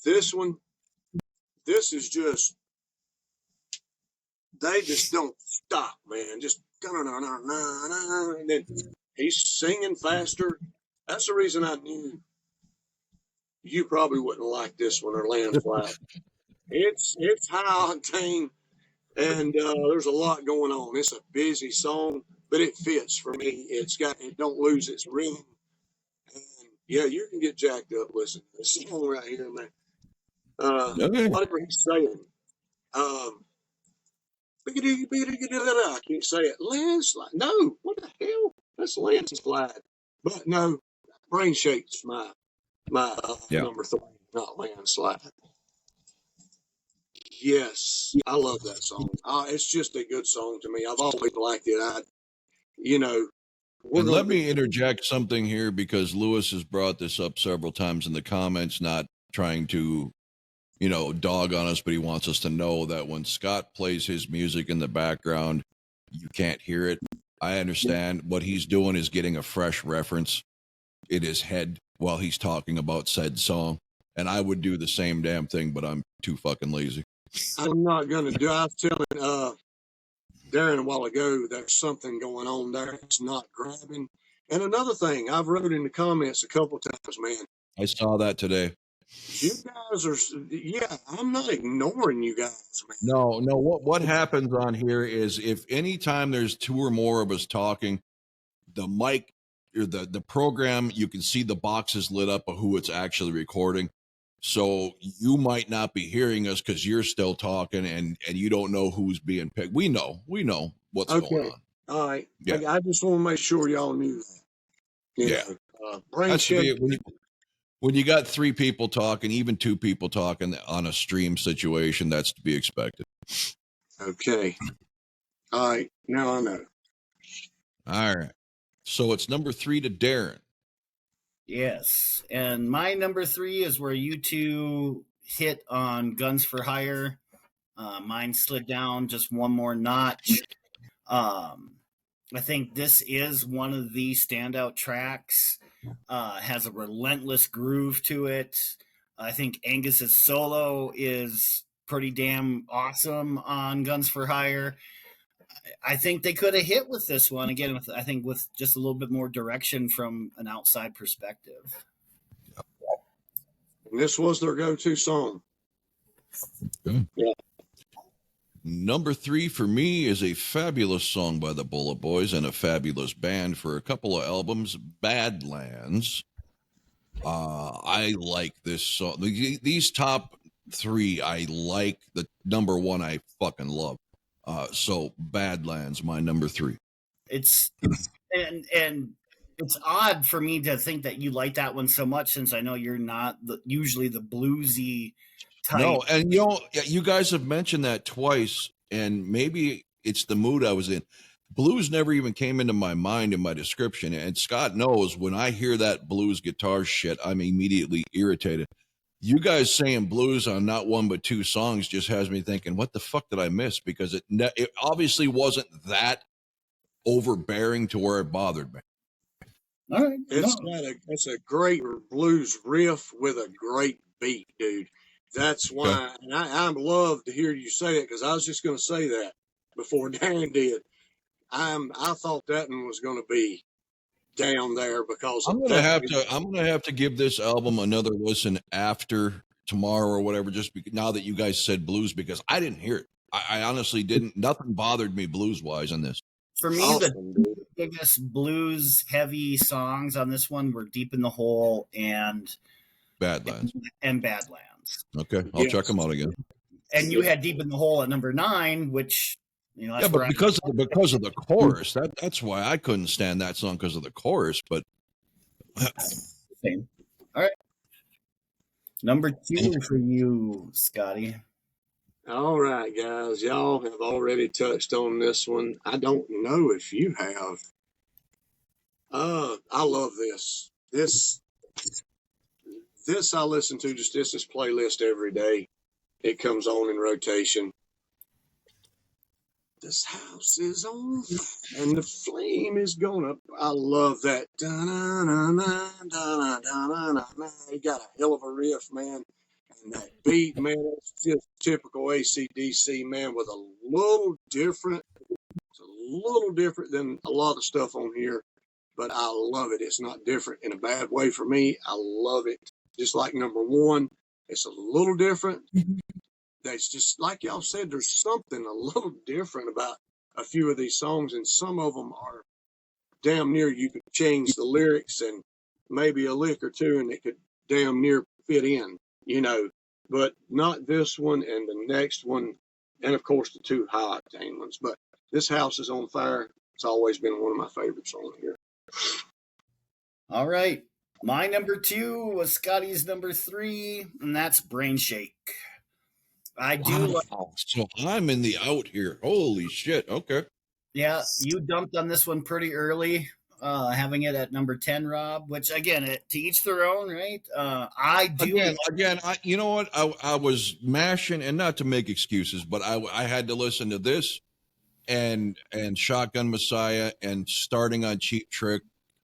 This one, this is just, they just don't stop, man. Just, and then he's singing faster. That's the reason I knew you probably wouldn't like this one or Land Flat. It's high octane, and there's a lot going on. It's a busy song, but it fits for me. It don't lose its rhythm. And yeah, you can get jacked up listening to this song right here, man. Whatever he's saying. I can't say it. Landslide. No, what the hell? That's Landslide. But no, Brain Shake's my number 3, not Landslide. Yes, I love that song. It's just a good song to me. I've always liked it. And let me interject something here, because Lewis has brought this up several times in the comments, not trying to, dog on us, but he wants us to know that when Scott plays his music in the background, you can't hear it. I understand what he's doing is getting a fresh reference in his head while he's talking about said song. And I would do the same damn thing, but I'm too fucking lazy. I'm not going to do it. I was telling Darren a while ago, there's something going on there. It's not grabbing. And another thing, I've wrote in the comments a couple times, man. I saw that today. You guys are, I'm not ignoring you guys, man. No. What happens on here is, if anytime there's 2 or more of us talking, the mic or the program, you can see the boxes lit up of who it's actually recording. So you might not be hearing us because you're still talking and you don't know who's being picked. We know what's going on. All right. Yeah. I just want to make sure y'all knew that. Brain Shake. When you got 3 people talking, even 2 people talking on a stream situation, that's to be expected. Okay. All right. Now I know. All right. So it's number 3 to Darren. Yes. And my number 3 is where you two hit on Guns for Hire. Mine slid down just one more notch. I think this is one of the standout tracks. Has a relentless groove to it. I think Angus's solo is pretty damn awesome on Guns for Hire. I think they could have hit with this one again. With just a little bit more direction from an outside perspective. And this was their go-to song. Okay. Yeah. Number 3 for me is a fabulous song by the Bullet Boys and a fabulous band for a couple of albums, Badlands. I like this song. These top 3, I like. The number 1 I fucking love. So Badlands, my number 3. It's it's odd for me to think that you like that one so much, since I know you're not usually the bluesy type. No, and you guys have mentioned that twice, and maybe it's the mood I was in. Blues never even came into my mind in my description, and Scott knows when I hear that blues guitar shit, I'm immediately irritated. You guys saying blues on not 1 but 2 songs just has me thinking, what the fuck did I miss? Because it obviously wasn't that overbearing to where it bothered me. All right. It's a great blues riff with a great beat, dude. That's why, and I love to hear you say it, because I was just going to say that before Darren did. I thought that one was going to be down there because I'm gonna have to give this album another listen after tomorrow or whatever, just now that you guys said blues, because I didn't hear it. I honestly didn't. Nothing bothered me blues wise on this. For me, the biggest blues heavy songs on this one were Deep in the Hole and Badlands. Okay, I'll check them out again. And you had Deep in the Hole at number 9, which that's but because of the chorus, that's why I couldn't stand that song, because of the chorus. But same. All right, number 2 for you, Scotty. All right, guys, y'all have already touched on this one. I don't know if you have. I love this. This I listen to this playlist every day. It comes on in rotation. This house is on fire and the flame is going up. I love that. He got a hell of a riff, man. And that beat, man, it's just typical AC/DC, man, with a little different. It's a little different than a lot of stuff on here, but I love it. It's not different in a bad way for me. I love it. Just like number one, it's a little different. That's just like y'all said, there's something a little different about a few of these songs, and some of them are damn near you could change the lyrics and maybe a lick or two, and it could damn near fit in, you know, but not this one and the next one, and of course the two high octane ones. But This House is on Fire, it's always been one of my favorites on here. All right. My number 2 was Scotty's number 3, and that's Brain Shake. I do. So I'm in the out here. Holy shit. Okay. Yeah, you dumped on this one pretty early, having it at number 10, Rob, which again, to each their own, right? I do. Again, you know what? I was mashing, and not to make excuses, but I had to listen to this and Shotgun Messiah and starting on Cheap Trick.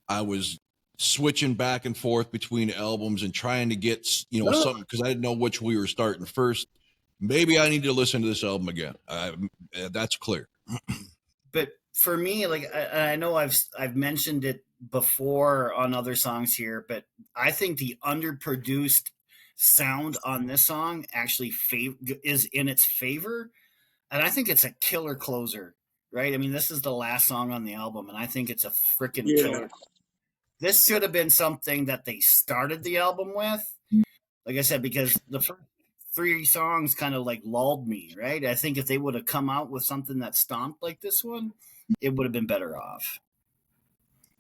I was switching back and forth between albums and trying to get, something, because I didn't know which we were starting first. Maybe I need to listen to this album again. That's clear. But for me, like I know I've mentioned it before on other songs here, but I think the underproduced sound on this song actually is in its favor, and I think it's a killer closer. Right? I mean, this is the last song on the album, and I think it's a freaking killer. This should have been something that they started the album with, like I said, because the first 3 songs kind of like lulled me, right? I think if they would have come out with something that stomped like this one, it would have been better off.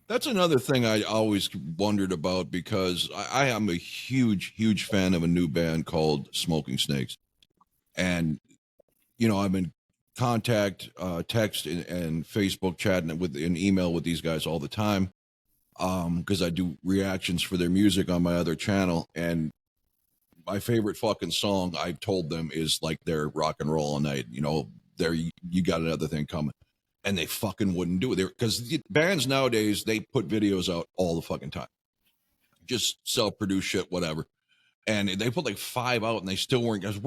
That's another thing I always wondered about, because I am a huge, huge fan of a new band called Smoking Snakes. And, I'm in contact, text, and Facebook chatting with an email with these guys all the time, because I do reactions for their music on my other channel. And my favorite fucking song, I've told them, is like their Rock and Roll All Night. You got another thing coming. And they fucking wouldn't do it. Because bands nowadays, they put videos out all the fucking time. Just self-produce shit, whatever. And they put like 5 out and they still weren't. Guys,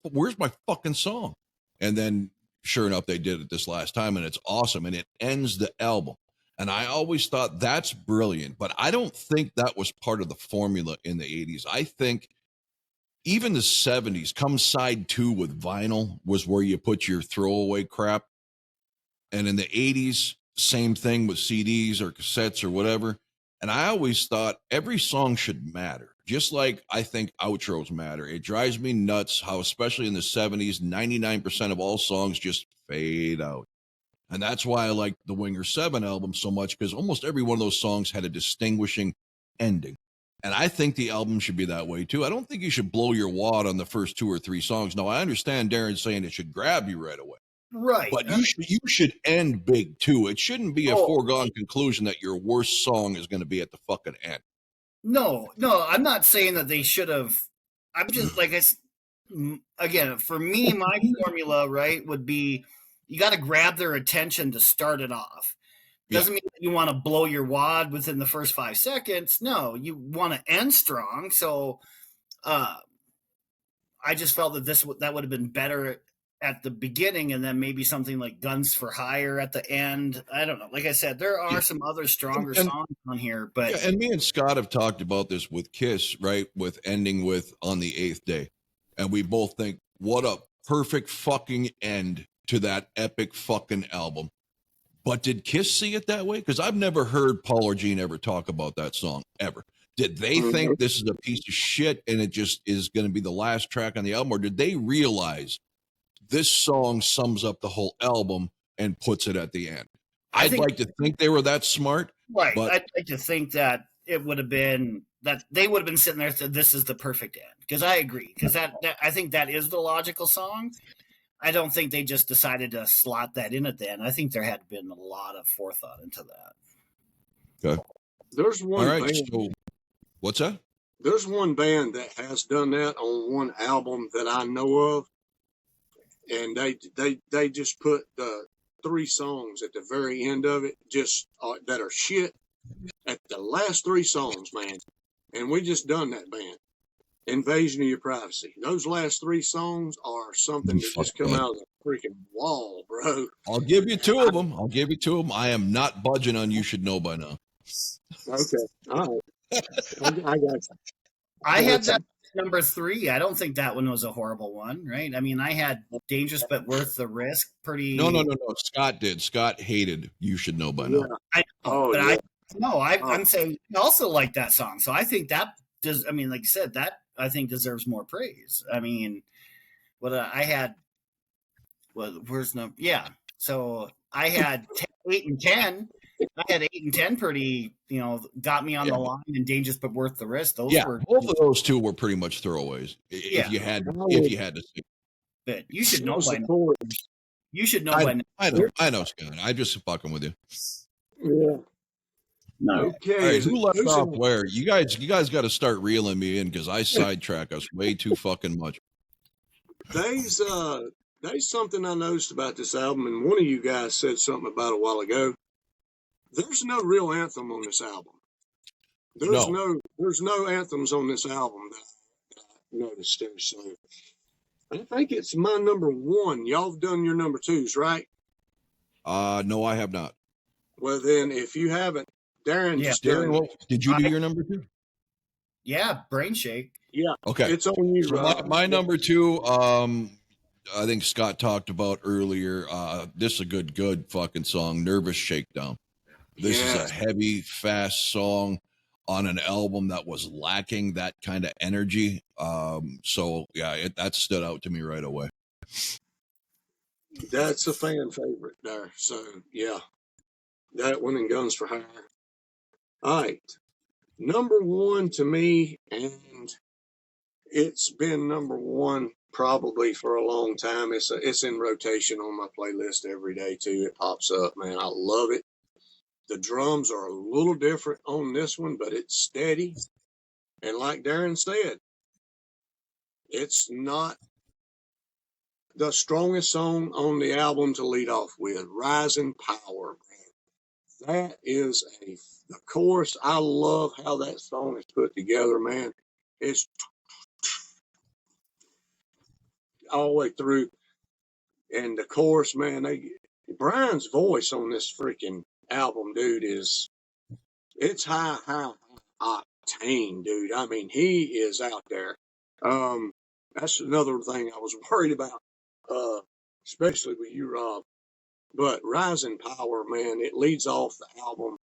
where's my fucking song? And then sure enough, they did it this last time, and it's awesome. And it ends the album. And I always thought that's brilliant. But I don't think that was part of the formula in the 80s. I think even the 70s, come side 2 with vinyl was where you put your throwaway crap. And in the 80s, same thing with CDs or cassettes or whatever. And I always thought every song should matter, just like I think outros matter. It drives me nuts how, especially in the 70s, 99% of all songs just fade out. And that's why I like the Winger 7 album so much, because almost every one of those songs had a distinguishing ending. And I think the album should be that way too. I don't think you should blow your wad on the first 2 or 3 songs. Now, I understand Darren saying it should grab you right away. Right. But you should end big too. It shouldn't be a foregone conclusion that your worst song is going to be at the fucking end. No, I'm not saying that they should have. I'm just like, again, for me, my formula, right, would be you got to grab their attention to start it off. Doesn't mean that you want to blow your wad within the first 5 seconds. No, you want to end strong. So I just felt that that would have been better at the beginning, and then maybe something like Guns for Hire at the end. I don't know. Like I said, there are some other stronger songs on here, but and me and Scott have talked about this with Kiss, right? With ending with On the Eighth Day. And we both think, what a perfect fucking end to that epic fucking album. But did Kiss see it that way? Because I've never heard Paul or Gene ever talk about that song, ever. Did they think this is a piece of shit and it just is going to be the last track on the album? Or did they realize this song sums up the whole album and puts it at the end? I'd like to think they were that smart. Right. But I'd like to think that it would have been that they would have been sitting there and said, this is the perfect end. Because I agree. Because that I think that is the logical song. I don't think they just decided to slot that in at the end. I think there had been a lot of forethought into that. Okay. There's one band. So, what's that? There's one band that has done that on one album that I know of. And they just put the 3 songs at the very end of it, just that are shit, at the last 3 songs, man. And we just done that band. Invasion of Your Privacy. Those last 3 songs are something that just come out of the freaking wall, bro. I'll give you 2 of them. I am not budging on You Should Know by now. Okay. All right. I got you. I had that number 3. I don't think that one was a horrible one, right? I mean, I had Dangerous But Worth the Risk. Pretty. No. Scott did. Scott hated You Should Know by now. I'm saying I also like that song. So I think that does. I mean, like you said, that I think deserves more praise. I mean, I had. Well, where's number? Yeah. So I had 8 and 10. I had 8 and 10 pretty, got me on the line, and Dangerous But Worth the Risk. Those were both of those 2 were pretty much throwaways. If you had to see. But you should know by now. You should know by now. I know, Scott. I'm just fucking with you. Yeah. No. Okay. All right, who left off where? You guys got to start reeling me in because I sidetrack us way too fucking much. There's something I noticed about this album, and one of you guys said something about it a while ago. There's no real anthem on this album. There's no anthems on this album that I noticed there. So I think it's my number 1. Y'all have done your number 2s, right? No, I have not. Well, then, if you haven't, Darren just done. Darren, did you do your number 2? Yeah, Brain Shake. Yeah. Okay. It's on you, so my number 2, I think Scott talked about earlier. This is a good fucking song, Nervous Shakedown. This is a heavy, fast song on an album that was lacking that kind of energy. So yeah, that stood out to me right away. That's a fan favorite there. So yeah, that one and Guns for Hire. All right, number 1 to me, and it's been number 1 probably for a long time. It's in rotation on my playlist every day too. It pops up, man. I love it. The drums are a little different on this one, but it's steady. And like Darren said, it's not the strongest song on the album to lead off with. Rising Power, man. That is the chorus. I love how that song is put together, man. It's all the way through. And the chorus, man, Brian's voice on this freaking album, dude, it's high octane, dude. I mean, he is out there. That's another thing I was worried about, especially with you, Rob. But Rising Power, man, it leads off the album.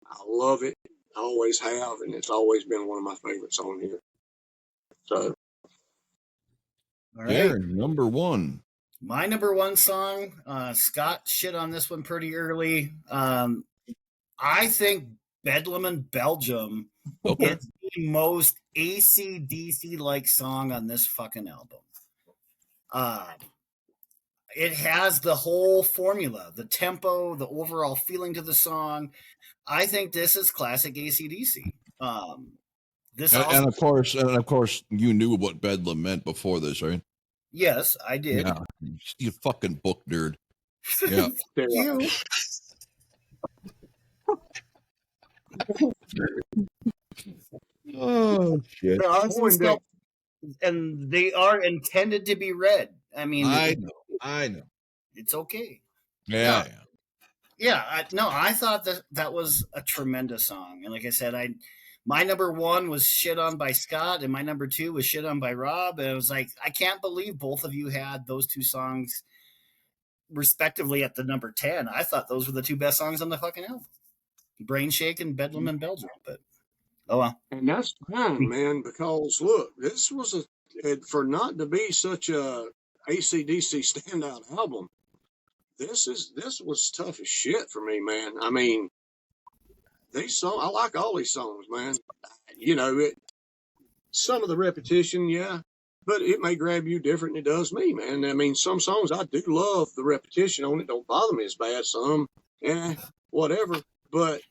I love it. I always have, and it's always been one of my favorites on here. So, all right. Darren, number 1. My number 1 song, Scott shit on this one pretty early. I think Bedlam in Belgium is the most AC/DC-like song on this fucking album. It has the whole formula, the tempo, the overall feeling to the song. I think this is classic AC/DC. And of course, you knew what Bedlam meant before this, right? Yes, I did. Yeah, you fucking book nerd. Yeah. You. Oh shit! And they are intended to be read. I mean, I know. It's okay. Yeah. I thought that was a tremendous song, and like I said, my number 1 was shit on by Scott, and my number 2 was shit on by Rob. And it was like, I can't believe both of you had those 2 songs respectively at the number 10. I thought those were the 2 best songs on the fucking album. Brain Shake and Bedlam in Belgium. But oh well. And that's fine, man, because look, this was for not to be such a AC/DC standout album. This was tough as shit for me, man. I mean, these songs, I like all these songs, man. Some of the repetition, yeah, but it may grab you different than it does me, man. I mean, some songs I do love the repetition on it, don't bother me as bad. Some, whatever. But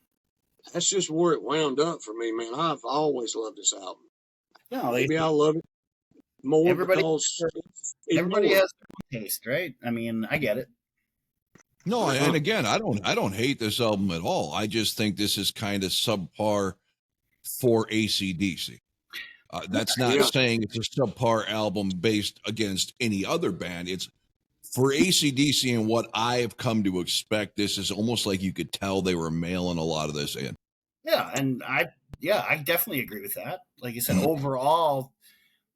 that's just where it wound up for me, man. I've always loved this album. No, maybe I love it more because everybody has their own taste, right? I mean, I get it. No, and again, I don't hate this album at all. I just think this is kind of subpar for AC/DC. That's not saying it's a subpar album based against any other band. It's for AC/DC and what I have come to expect. This is almost like you could tell they were mailing a lot of this in. Yeah, and I definitely agree with that. Like you said, overall,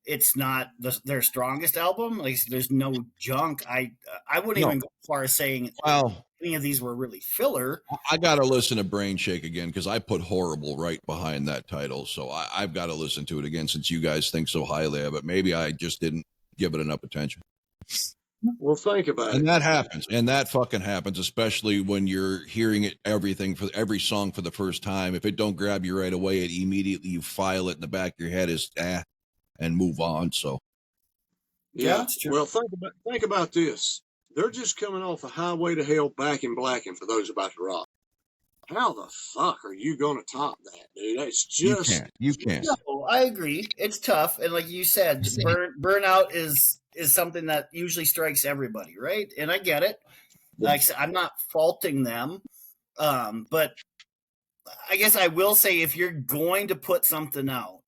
it's not their strongest album. Like there's no junk. I wouldn't even go as far as saying any of these were really filler. I got to listen to Brain Shake again because I put Horrible right behind that title. So I've got to listen to it again since you guys think so highly of it. Maybe I just didn't give it enough attention. Well, think about it. And that happens. And that fucking happens, especially when you're hearing it, everything for every song for the first time. If it don't grab you right away, it immediately you file it in the back of your head as and move on. So yeah, well, think about this. They're just coming off a Highway to Hell, Back in Black, and For Those About to Rock. How the fuck are you going to top that, dude? That's just you can't. No, I agree. It's tough, and like you said, burnout is something that usually strikes everybody, right? And I get it. Like I said, I'm not faulting them, but I guess I will say if you're going to put something out,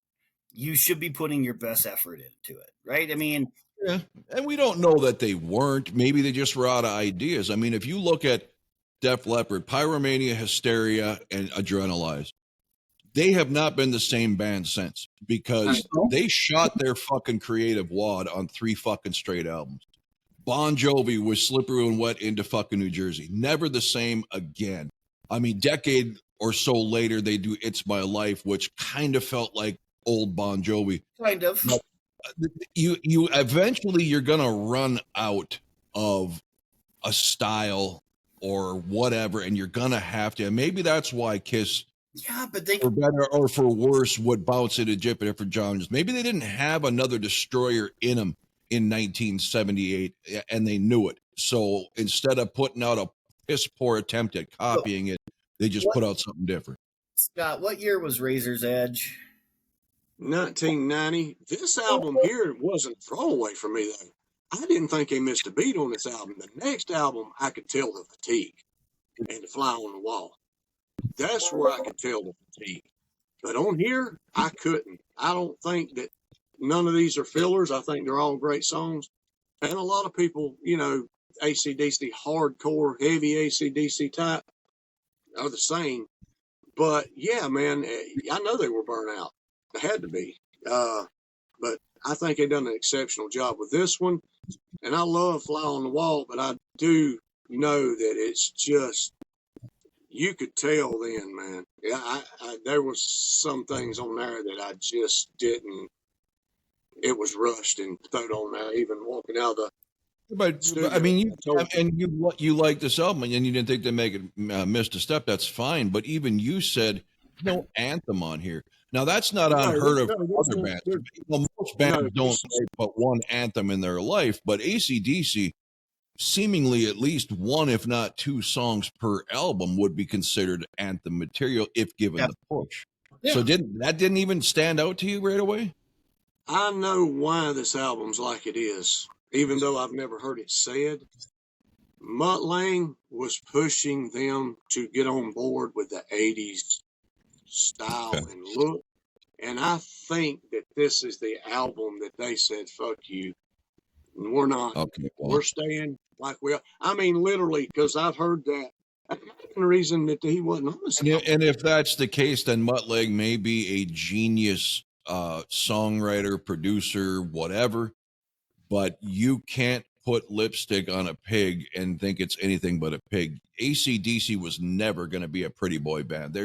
you should be putting your best effort into it, right? I mean, yeah, and we don't know that they weren't. Maybe they just were out of ideas. I mean, if you look at Def Leppard, Pyromania, Hysteria, and Adrenalize, they have not been the same band since because they shot their fucking creative wad on 3 fucking straight albums. Bon Jovi was Slippery When Wet into fucking New Jersey. Never the same again. I mean, decade or so later, they do It's My Life, which kind of felt like old Bon Jovi. Kind of. But you eventually you're gonna run out of a style or whatever, and you're gonna have to. And maybe that's why Kiss, but they for better or for worse, would bounce into different genres. Maybe they didn't have another Destroyer in them in 1978, and they knew it. So instead of putting out a piss poor attempt at copying it, they just put out something different. Scott, what year was Razor's Edge? 1990. This album here wasn't a throwaway for me, though. I didn't think they missed a beat on this album. The next album, I could tell the fatigue and the Fly on the Wall. That's where I could tell the fatigue. But on here, I couldn't. I don't think that none of these are fillers. I think they're all great songs. And a lot of people, you know, AC/DC, hardcore, heavy AC/DC type are the same. But yeah, man, I know they were burnt out. They had to be. But I think they've done an exceptional job with this one. And I love Fly on the Wall, but I do know that it's just, you could tell then, man. Yeah, there was some things on there that I just didn't. It was rushed and thrown on there, even walking out of the. But I mean, you like this album, and you didn't think they make it missed a step. That's fine. But even you said no anthem on here. Now that's not unheard of other bands. Well, most bands don't put one anthem in their life, but AC/DC, seemingly at least one, if not 2 songs per album would be considered anthem material if given the push. Yeah. So didn't even stand out to you right away? I know why this album's like it is, even though I've never heard it said. Mutt Lange was pushing them to get on board with the 80s style and look. And I think that this is the album that they said, fuck you. We're not. Okay, well, we're staying like we are. I mean, literally, because I've heard that. That's the reason that he wasn't on this album. And if that's the case, then Mutt Lange may be a genius songwriter, producer, whatever. But you can't put lipstick on a pig and think it's anything but a pig. AC/DC was never going to be a pretty boy band.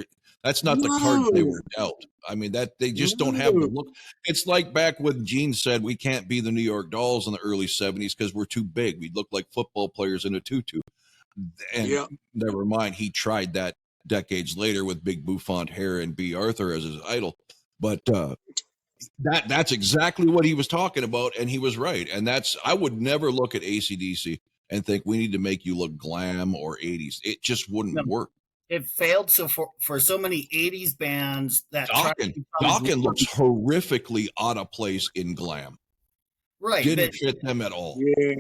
That's not the cards they were dealt. I mean, that they just don't have the look. It's like back when Gene said we can't be the New York Dolls in the early 70s because we're too big. We look like football players in a tutu. And never mind, he tried that decades later with big bouffant hair and B. Arthur as his idol. But that's exactly what he was talking about, and he was right. And I would never look at AC/DC and think we need to make you look glam or 80s. It just wouldn't work. It failed so for so many 80s bands that Dokken looks horrifically out of place in glam. Right. Didn't fit them at all. Yeah.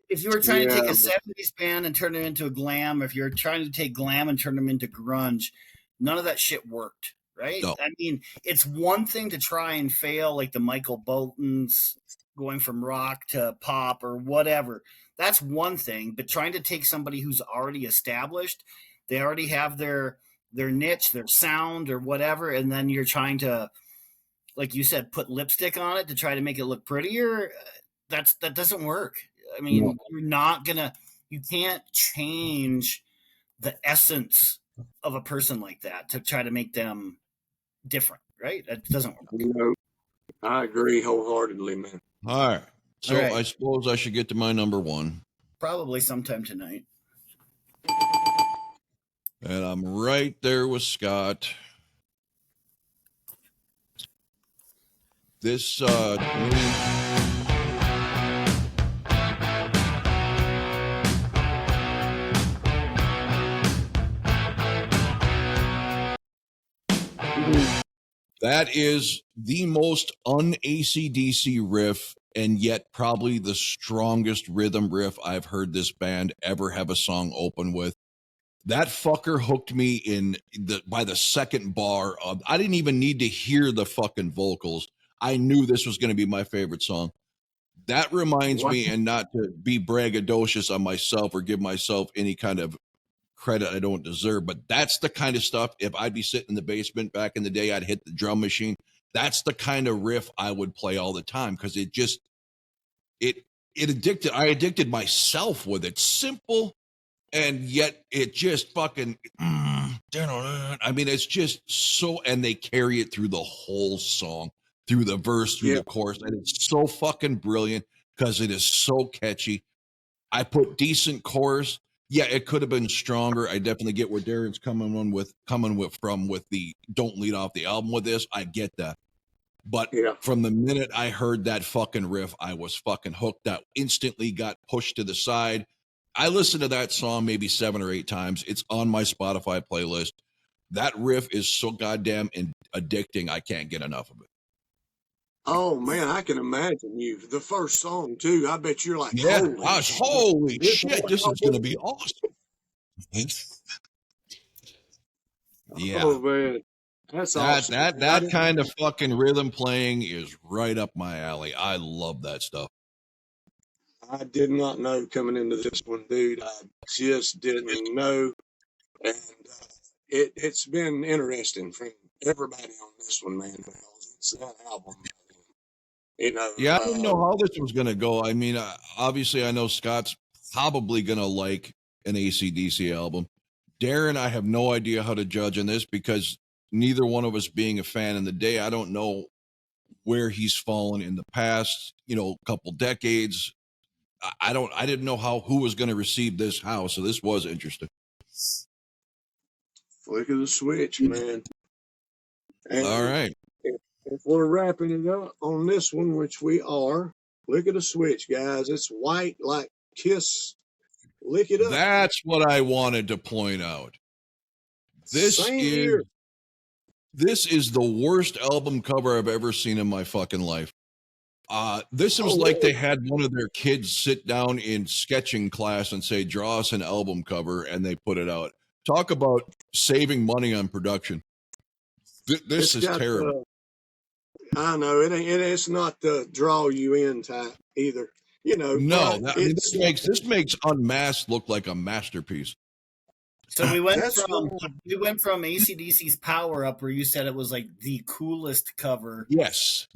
If you were trying to take a 70s band and turn it into a glam, if you're trying to take glam and turn them into grunge, none of that shit worked. right? No. I mean, it's one thing to try and fail, like the Michael Boltons going from rock to pop or whatever. That's one thing, but trying to take somebody who's already established, they already have their niche, their sound or whatever, and then you're trying to, like you said, put lipstick on it to try to make it look prettier. That doesn't work. I mean, you can't change the essence of a person like that to try to make them different, right? That doesn't work. No, I agree wholeheartedly, man. All right. So All right. I suppose I should get to my number one. Probably sometime tonight. And I'm right there with Scott. This that is the most un-AC/DC riff, and yet probably the strongest rhythm riff I've heard this band ever have a song open with. That fucker hooked me by the second bar of, I didn't even need to hear the fucking vocals. I knew this was going to be my favorite song. That reminds me, and not to be braggadocious on myself or give myself any kind of credit I don't deserve, but that's the kind of stuff, if I'd be sitting in the basement back in the day, I'd hit the drum machine. That's the kind of riff I would play all the time, because it addicted. I addicted myself with it. Simple, and yet it just fucking, I mean, it's just so, and they carry it through the whole song, through the verse, through the chorus, and it's so fucking brilliant because it is so catchy. I put decent chorus. Yeah, it could have been stronger. I definitely get where Darren's coming from with the don't lead off the album with this. I get that. But from the minute I heard that fucking riff, I was fucking hooked. That instantly got pushed to the side. I listened to that song maybe 7 or 8 times. It's on my Spotify playlist. That riff is so goddamn addicting. I can't get enough of it. Oh man, I can imagine you. The first song too. I bet you're like, holy shit, this is gonna be awesome. Yeah. Oh man, that's awesome. That kind of fucking rhythm playing is right up my alley. I love that stuff. I did not know coming into this one, dude. I just didn't know, and it's been interesting from everybody on this one, man. Because it's that album. Yeah, I didn't know how this was going to go. I mean, obviously, I know Scott's probably going to like an AC/DC album. Darren, I have no idea how to judge on this because neither one of us being a fan in the day, I don't know where he's fallen in the past, couple decades. I didn't know who was going to receive this how, so this was interesting. Flick of the switch, man. And all right. If we're wrapping it up on this one, which we are, look at the switch, guys. It's white like Kiss. Lick it up. That's what I wanted to point out. This is the worst album cover I've ever seen in my fucking life. This was like they had one of their kids sit down in sketching class and say, draw us an album cover, and they put it out. Talk about saving money on production. This is terrible. I know it's not the draw you in type either. No, this makes Unmasked look like a masterpiece. So we went from AC/DC's Power Up, where you said it was like the coolest cover. Yes,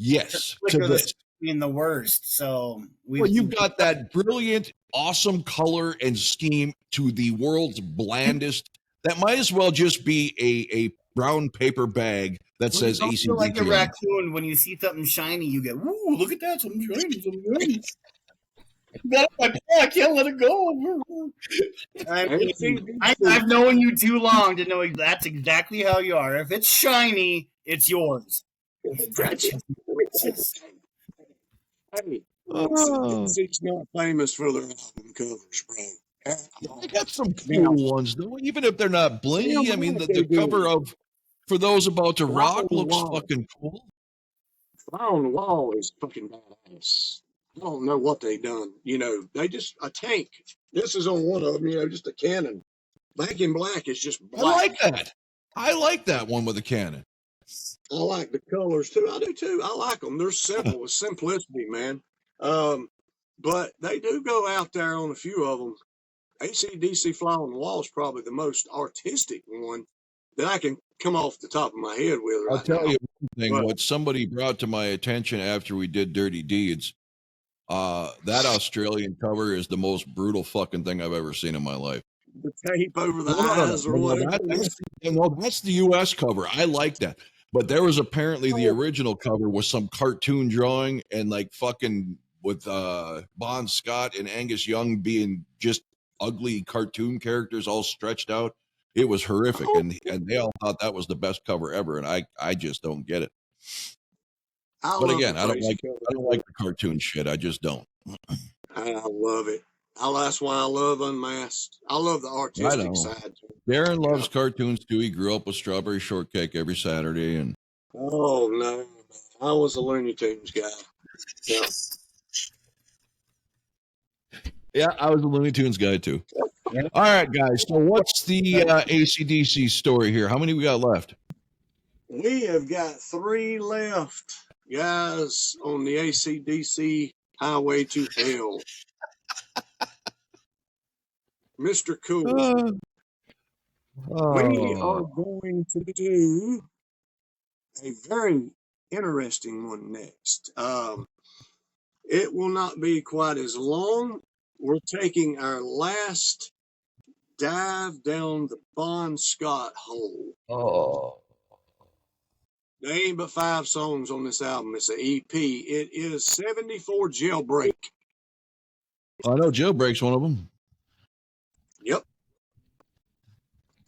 to this being the worst. So you've got that brilliant, awesome color and scheme to the world's blandest. That might as well just be a brown paper bag that says AC/DC. You like a raccoon when you see something shiny, you get, "Woo! Look at that! Something shiny! Got my paw, I can't let it go." I've known you too long to know that's exactly how you are. If it's shiny, it's yours. Hey, it's not famous for their album covers, bro. They got some cool ones, though. Even if they're not blingy, I mean, the cover of For Those About to Rock looks fucking cool. Fly on the Wall is fucking badass. I don't know what they done. They just a tank. This is on one of them. Just a cannon. Back in Black is just black. I like that. I like that one with a cannon. I like the colors too. I do too. I like them. They're simple with simplicity, man. But they do go out there on a few of them. AC/DC Fly on the Wall is probably the most artistic one that I can come off the top of my head with right I'll tell now. you one thing. What somebody brought to my attention after we did Dirty Deeds, that Australian cover is the most brutal fucking thing I've ever seen in my life. The tape over the eyes or whatever. That's the U.S. cover. I like that. But there was apparently the original cover was some cartoon drawing and like fucking with Bon Scott and Angus Young being just ugly cartoon characters all stretched out. It was horrific, and they all thought that was the best cover ever, and I just don't get it. But again, I don't like the cartoon shit. I just don't. I love it. That's why I love Unmasked. I love the artistic side. Darren loves cartoons too. He grew up with Strawberry Shortcake every Saturday, and oh no, I was a Looney Tunes guy. Yeah. Yeah, I was a Looney Tunes guy too. Yeah. All right, guys. So what's the AC/DC story here? How many we got left? We have got 3 left, guys, on the AC/DC Highway to Hell. Mr. Cool. We are going to do a very interesting one next. It will not be quite as long. We're taking our last dive down the Bon Scott hole. Oh. There ain't but 5 songs on this album. It's an EP. It is 74 Jailbreak. I know Jailbreak's one of them. Yep.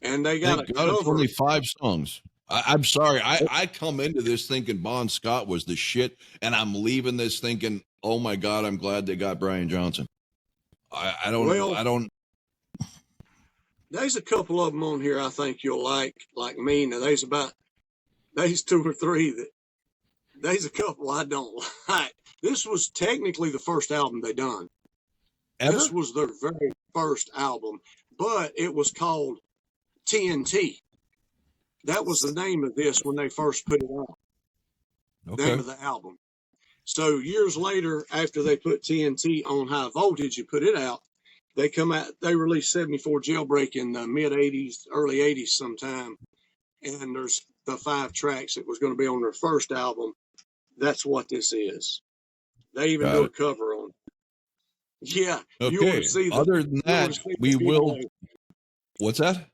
And they got a cover. It's only 5 songs. I'm sorry. I come into this thinking Bon Scott was the shit, and I'm leaving this thinking, oh my God, I'm glad they got Brian Johnson. I don't. There's a couple of them on here I think you'll like me. Now there's 2 or 3 that there's a couple I don't like. This was technically the first album they done. Ever? This was their very first album, but it was called TNT. That was the name of this when they first put it out. Okay. Name of the album. So years later, after they put TNT on High Voltage and put it out, they released 74 Jailbreak in the mid 80s, early 80s sometime. And there's the 5 tracks that was going to be on their first album. That's what this is. They even do a cover on it. Yeah. Okay. You want to see Other than that, we will. What's that?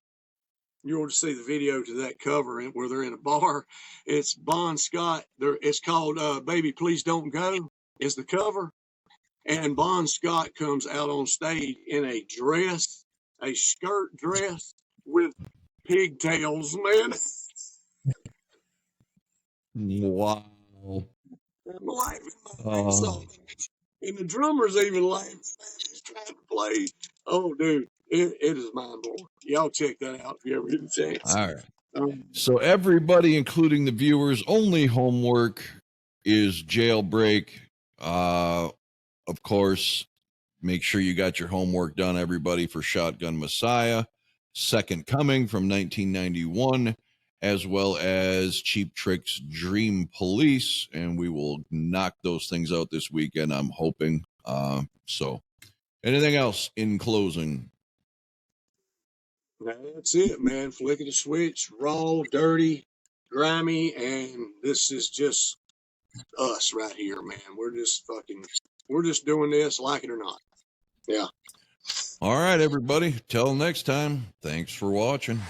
You want to see the video to that cover where they're in a bar. It's Bon Scott. It's called Baby Please Don't Go is the cover. And Bon Scott comes out on stage in a dress, a skirt dress with pigtails, man. Wow. I'm laughing my face off. And the drummer's even laughing. He's trying to play. Oh, dude. It is mind blowing. Y'all check that out if you ever get a chance. All right. So everybody, including the viewers, only homework is Jailbreak. Of course, make sure you got your homework done, everybody, for Shotgun Messiah, Second Coming from 1991, as well as Cheap Trick's Dream Police, and we will knock those things out this weekend, I'm hoping. So anything else in closing? That's it, man. Flick of the switch, raw, dirty, grimy, and this is just us right here, man. We're just doing this, like it or not. Yeah. All right, everybody. Till next time. Thanks for watching.